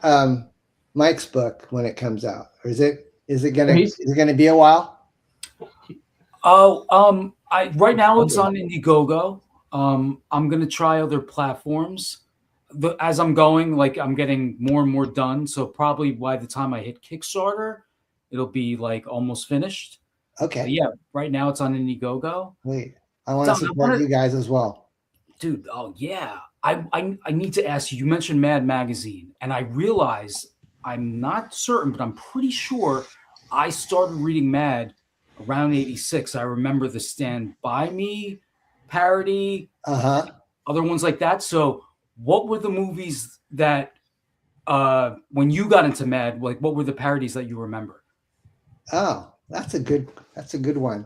Mike's book when it comes out? Or is it gonna be a while? Right now it's on Indiegogo. I'm gonna try other platforms. as I'm going, like I'm getting more and more done. So probably by the time I hit Kickstarter, it'll be like almost finished. Okay. But yeah, right now it's on Indiegogo. Wait, I want to support you guys as well. Dude, oh yeah. I need to ask you, you mentioned Mad Magazine, and I realized I'm not certain, but I'm pretty sure I started reading Mad around 86. I remember the Stand By Me parody, other ones like that. So what were the movies that when you got into Mad, like what were the parodies that you remember? Oh, that's a good one.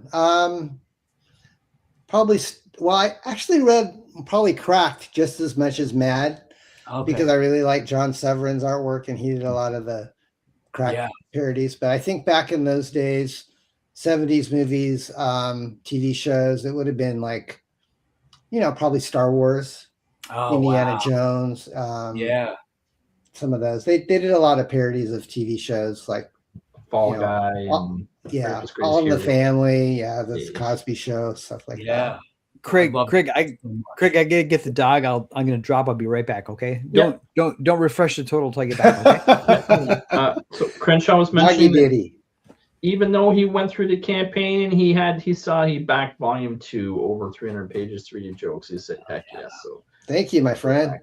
Probably, well, I actually read probably Cracked just as much as Mad, because I really like John Severin's artwork, and he did a lot of the Cracked parodies. But I think back in those days, 70s movies, TV shows, it would have been like, probably Star Wars, Indiana Jones. Some of those. They did a lot of parodies of TV shows like Fall Guy. And All in the Family. Yeah, the Cosby Show, stuff like that. Craig, I gotta get the dog. I'm gonna drop. I'll be right back. Okay. Don't refresh the total till I get back. Okay. So Crenshaw was mentioning that even though he went through the campaign and he backed volume 2 over 300 pages, 3 jokes. He said, heck yes. So thank you, my friend.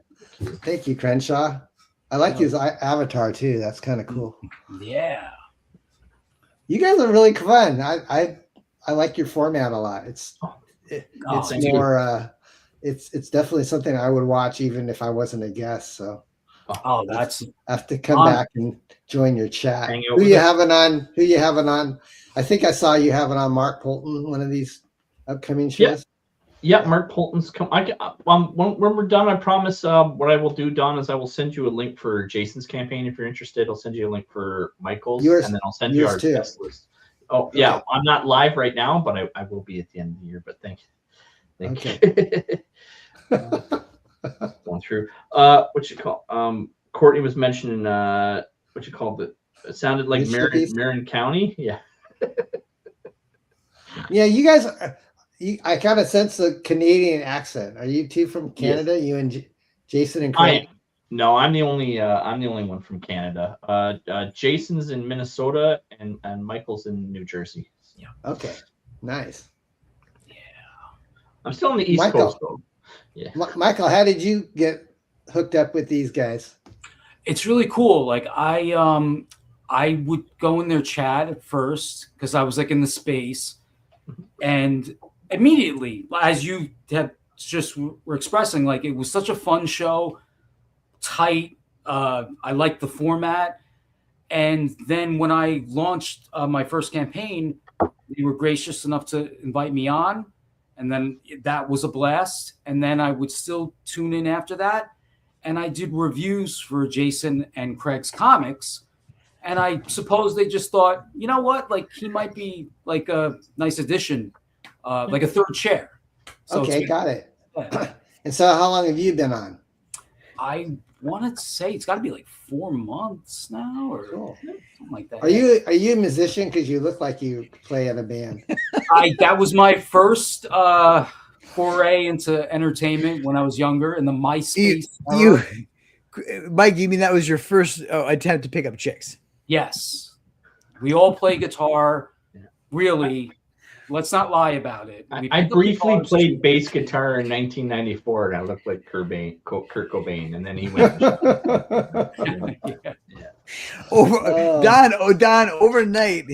Thank you, Crenshaw. I like his avatar too. That's kind of cool. Yeah. You guys are really fun. I like your format a lot. It's more it's definitely something I would watch even if I wasn't a guest. So I have to come back and join your chat. Who you having on? I think I saw you having on Mark Polton, one of these upcoming shows. Yeah, Mark Polton's come. When we're done, I promise. What I will do, Don, is I will send you a link for Jason's campaign if you're interested. I'll send you a link for Michael's, and then I'll send you our guest list. Oh yeah, I'm not live right now, but I will be at the end of the year. But thank you. Going through. What you call? Courtney was mentioning what you called it. It sounded like Marin County. Yeah. Yeah, you guys. I kind of sense the Canadian accent. Are you two from Canada? Yes. You and Jason and Craig? No, I'm the only one from Canada. Jason's in Minnesota and Michael's in New Jersey. Yeah. Okay. Nice. Yeah. I'm still on the East Coast though. Yeah. Michael, how did you get hooked up with these guys? It's really cool. Like I would go in their chat at first because I was like in the space, and immediately, as you have just were expressing, like it was such a fun show, tight. I liked the format. And then when I launched my first campaign, they were gracious enough to invite me on. And then that was a blast. And then I would still tune in after that. And I did reviews for Jason and Craig's comics. And I suppose they just thought, you know what, like he might be like a nice addition. Like a third chair. So okay, got it. Yeah. And so how long have you been on? I wanted to say it's got to be like 4 months now or something like that. Are you a musician? Because you look like you play in a band. That was my first foray into entertainment when I was younger in the MySpace. Mike, you mean that was your first attempt to pick up chicks? Yes. We all play guitar, really. Let's not lie about it. I briefly played bass guitar in 1994, and I looked like Kurt Cobain, and then he went. Don, overnight,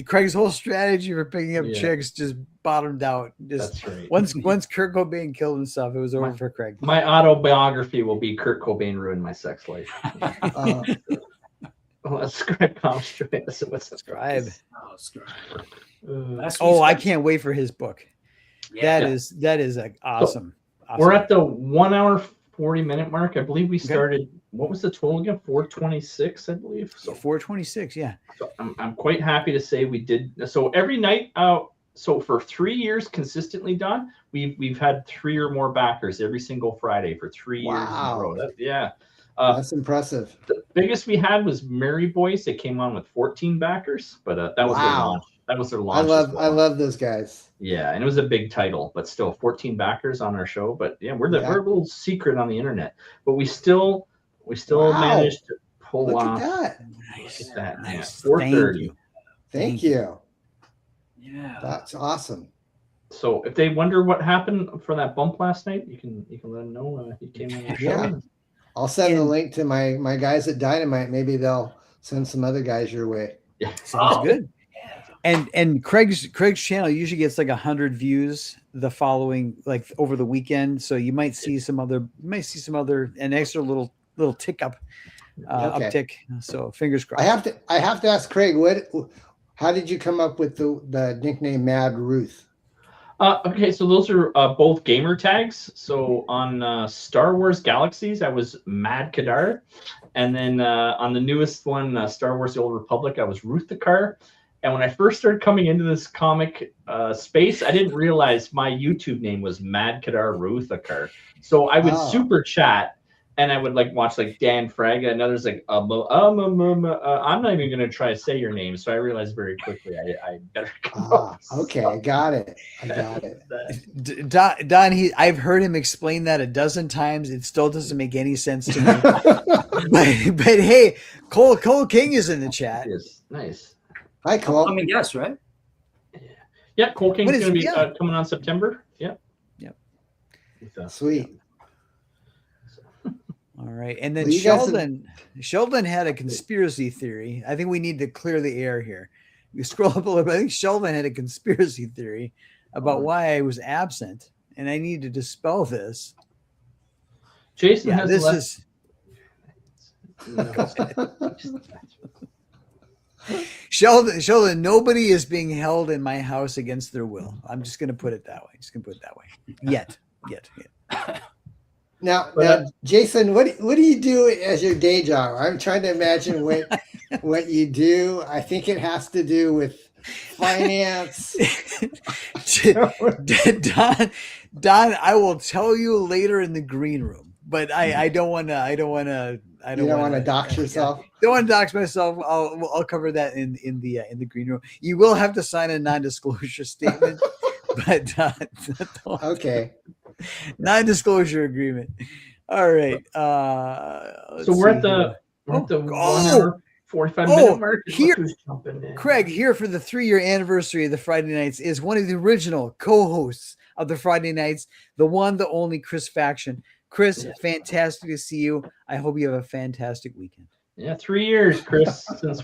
Craig's whole strategy for picking up chicks just bottomed out. That's right. Once Kurt Cobain killed himself, it was over for Craig. My autobiography will be Kurt Cobain ruined my sex life. Subscribe. Subscribe. I can't wait for his book. That is like awesome. We're at the 1 hour 40-minute mark. I believe we started. What was the total again? 426, I believe. So 426, yeah. So I'm quite happy to say we did. So every night, so for 3 years consistently, Don, we've had 3 or more backers every single Friday for 3 years in a row. That's impressive. The biggest we had was Mary Boyce. It came on with 14 backers, but that was the launch. That was their I launch. love those guys. Yeah, and it was a big title, but still 14 backers on our show. But yeah, we're a little secret on the internet, but we still managed to pull Look off. At that. Nice. Look at that. Nice. Yeah, 4:30. Thank you. Yeah, that's awesome. So if they wonder what happened for that bump last night, you can let them know he came on the show. Yeah. I'll send the link to my guys at Dynamite. Maybe they'll send some other guys your way. Yeah, sounds good. And Craig's channel usually gets like 100 views the following, like over the weekend. So you might see some other, an extra little tick up, uptick. So fingers crossed. I have to ask Craig, how did you come up with the nickname Mad Ruth? Okay, so those are both gamer tags. So on Star Wars Galaxies, I was Mad Kadar, and then on the newest one, Star Wars: The Old Republic, I was Ruth the Car. And when I first started coming into this comic space, I didn't realize my YouTube name was Mad Kadar Ruthakar. So I would super chat, and I would watch Dan Fraga and others I'm not even going to try to say your name. So I realized very quickly I better come up. Okay, I got it. Don, I've heard him explain that a dozen times. It still doesn't make any sense to me. but hey, Cole King is in the chat. Yes, nice. Hi, Cole. I mean, yes, right? Yeah, Cole King's going to be coming on September. Yeah. Yep. Sweet. All right. And then Sheldon had a conspiracy theory. I think we need to clear the air here. You scroll up a little bit. I think Sheldon had a conspiracy theory about why I was absent, and I need to dispel this. Jason has Sheldon, nobody is being held in my house against their will. I'm just going to put it that way. Yet. Now, Jason, what do you do as your day job? I'm trying to imagine what you do. I think it has to do with finance. Don, I will tell you later in the green room, but I don't want to dox yourself. Don't want to dox myself. I'll cover that in the green room. You will have to sign a non-disclosure statement, but okay. Non-disclosure agreement. All right. So we're at the 1 hour 45-minute mark. Here, Craig, here for the 3-year anniversary of the Friday Nights is one of the original co-hosts of the Friday Nights, the one, the only Chris Faction. Chris, fantastic to see you. I hope you have a fantastic weekend. Yeah, 3 years, Chris, since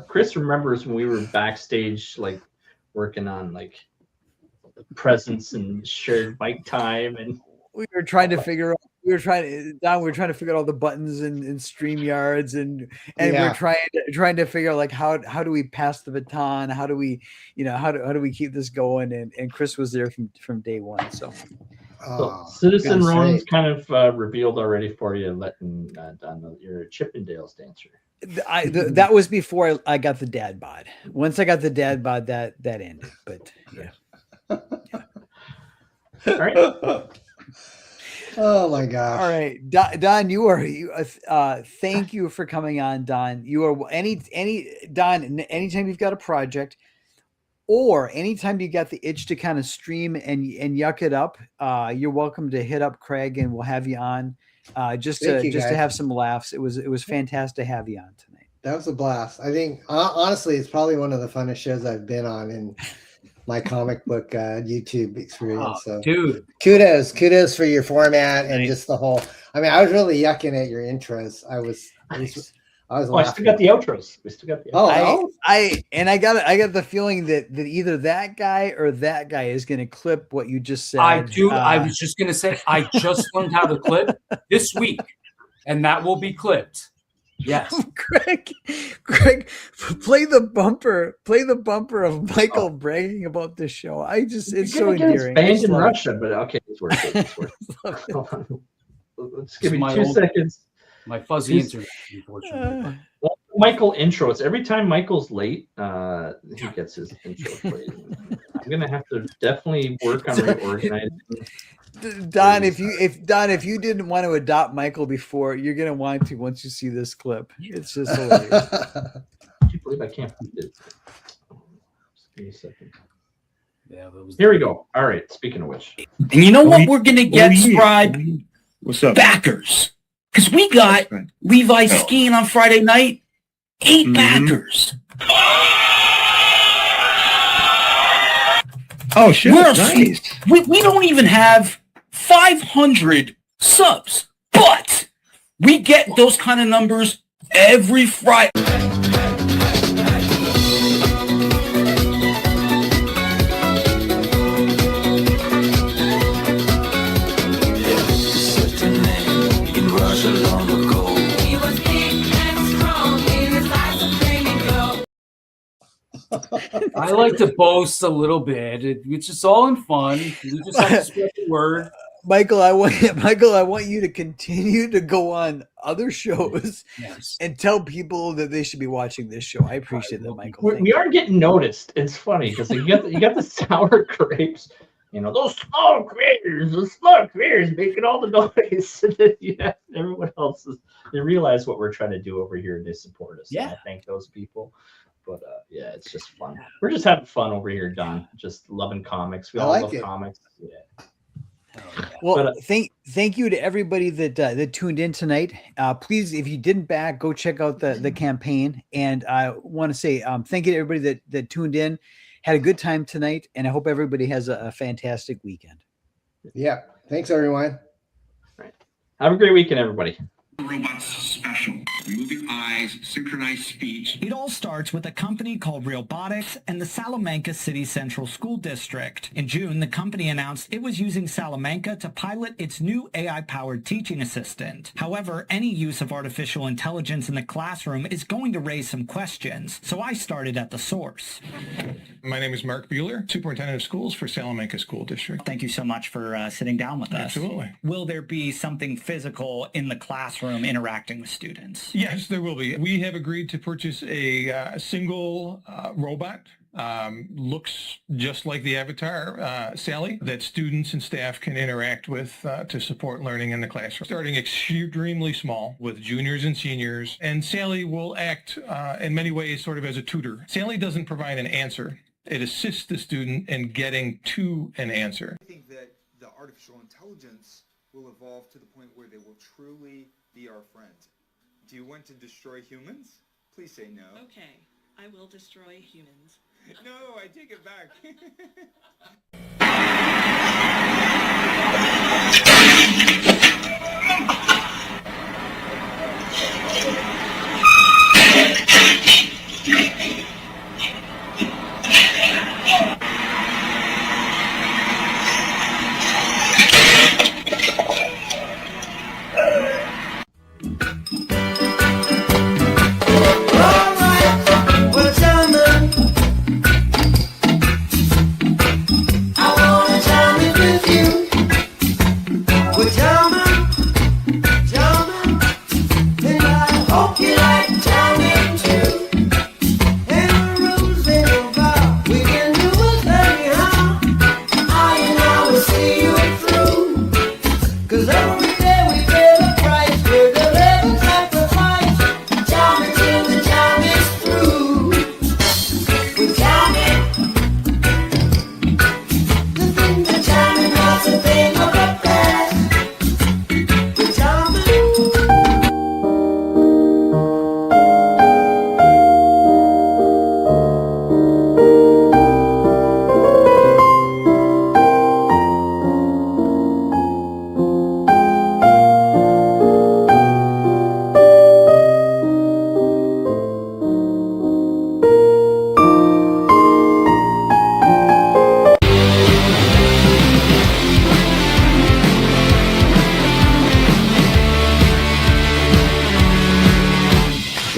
Chris remembers when we were backstage, working on presents and shared mic time, and we were trying to figure out. We were trying to figure out all the buttons and StreamYards, and we're trying to figure out how do we pass the baton? How do we, how do we keep this going? And Chris was there from day one. So Citizen Ron's kind of revealed already for you, letting Don know you're a Chippendales dancer. That was before I got the dad bod. Once I got the dad bod, that ended. But yeah. All right. Oh my gosh. All right. Don, thank you for coming on, Don. You are Don, anytime you've got a project or anytime you got the itch to kind of stream and yuck it up, you're welcome to hit up Craig and we'll have you on just to have some laughs. It was fantastic to have you on tonight. That was a blast. I think honestly, it's probably one of the funnest shows I've been on in my comic book YouTube experience. So dude, kudos for your format and just the whole. I mean, I was really yucking at your intros. I was. I still got the outros. We still got the outros. I got the feeling that either that guy or that guy is going to clip what you just said. I was just going to say I just learned how to clip this week, and that will be clipped. Yes. Greg, play the bumper of Michael bragging about this show. It's so endearing. Banned in Russia, but okay, it's worth it. It's worth it. Let's give me 2 seconds. My fuzzy internet, unfortunately. Michael intros. Every time Michael's late, he gets his intro played. I'm gonna have to definitely work on reorganizing. Don, if you didn't want to adopt Michael before, you're gonna want to once you see this clip. It's just hilarious. I can't believe I can't find it. Wait a second. Yeah, that was. Here we go. All right. Speaking of which, And you know what we're gonna get, Scribe? What's up? Backers. Because we got Levi skiing on Friday night. 8 backers. Oh shit! Nice. We don't even have 500 subs, but we get those kind of numbers every Friday. I like to boast a little bit. It's just all in fun. We just have to spread the word. Michael, I want you to continue to go on other shows and tell people that they should be watching this show. I appreciate that, Michael. We are getting noticed. It's funny because you got the sour grapes. You know, those small critters making all the noise. And then everyone else they realize what we're trying to do over here and they support us. Yeah. And I thank those people. But yeah, it's just fun. We're just having fun over here, Don. Just loving comics. We all love comics. Yeah. Well, thank you to everybody that tuned in tonight. Please, if you didn't back, go check out the campaign. And I want to say thank you to everybody that tuned in. Had a good time tonight, and I hope everybody has a fantastic weekend. Yeah. Thanks, everyone. Right. Have a great weekend, everybody. Robots special. Moving eyes, synchronized speech. It all starts with a company called Realbotics and the Salamanca City Central School District. In June, the company announced it was using Salamanca to pilot its new AI-powered teaching assistant. However, any use of artificial intelligence in the classroom is going to raise some questions, so I started at the source. My name is Mark Bueller, Superintendent of Schools for Salamanca School District. Thank you so much for sitting down with us. Absolutely. Will there be something physical in the classroom interacting with students? Yes, there will be. We have agreed to purchase a single robot. Looks just like the avatar, Sally, that students and staff can interact with to support learning in the classroom. Starting extremely small with juniors and seniors, and Sally will act in many ways sort of as a tutor. Sally doesn't provide an answer. It assists the student in getting to an answer. I think that the artificial intelligence will evolve to the point where they will truly be our friend. Do you want to destroy humans? Please say no. Okay, I will destroy humans. No, I take it back.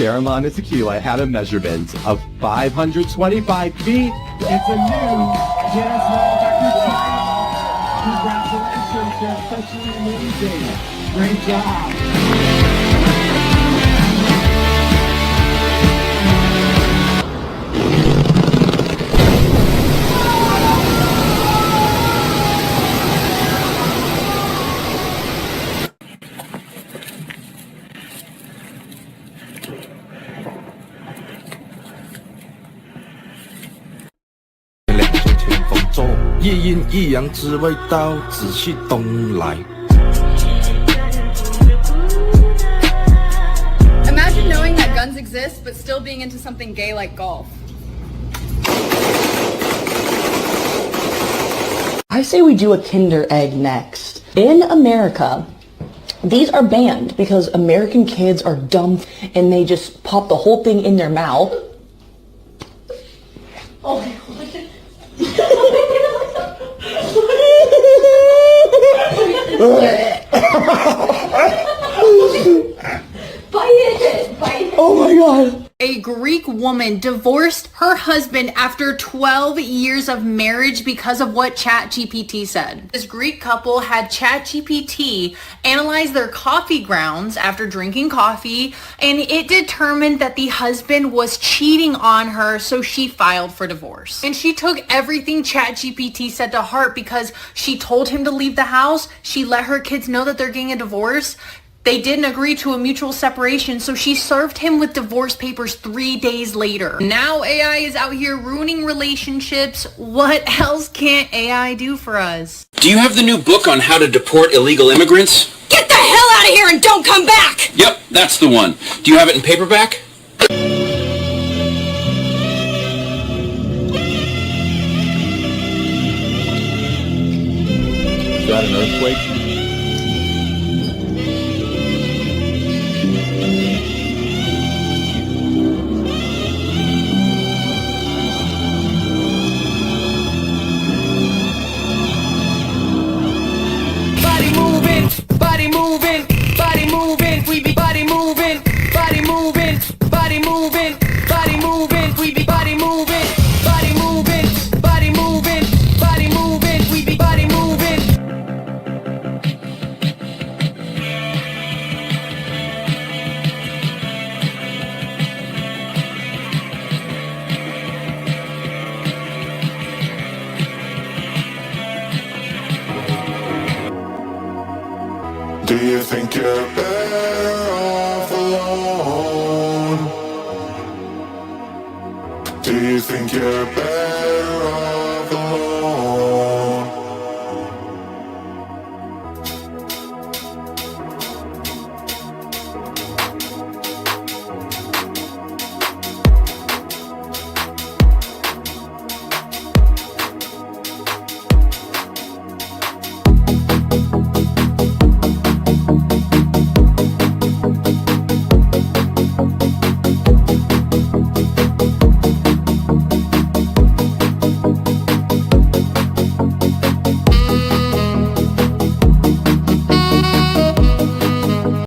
Caramon is a Q. I had a measurement of 525 feet. It's a new Guinness World Record time. Congratulations, you're especially amazing. Great job. 阴一阳之味道，仔细东来。 Imagine knowing that guns exist, but still being into something gay like golf. I say we do a Kinder Egg next. In America, these are banned because American kids are dumb and they just pop the whole thing in their mouth. Oh my god. Bite it. Oh my god. A Greek woman divorced her husband after 12 years of marriage because of what ChatGPT said. This Greek couple had ChatGPT analyze their coffee grounds after drinking coffee, and it determined that the husband was cheating on her, so she filed for divorce. And she took everything ChatGPT said to heart because she told him to leave the house, she let her kids know that they're getting a divorce. They didn't agree to a mutual separation, so she served him with divorce papers 3 days later. Now AI is out here ruining relationships. What else can't AI do for us? Do you have the new book on how to deport illegal immigrants? Get the hell out of here and don't come back! Yep, that's the one. Do you have it in paperback? Is that an earthquake? We be body moving, body moving, body moving, body moving, we be body moving, body moving, body moving, body moving, we be body moving. Do you think you're better off alone? Do you think you're better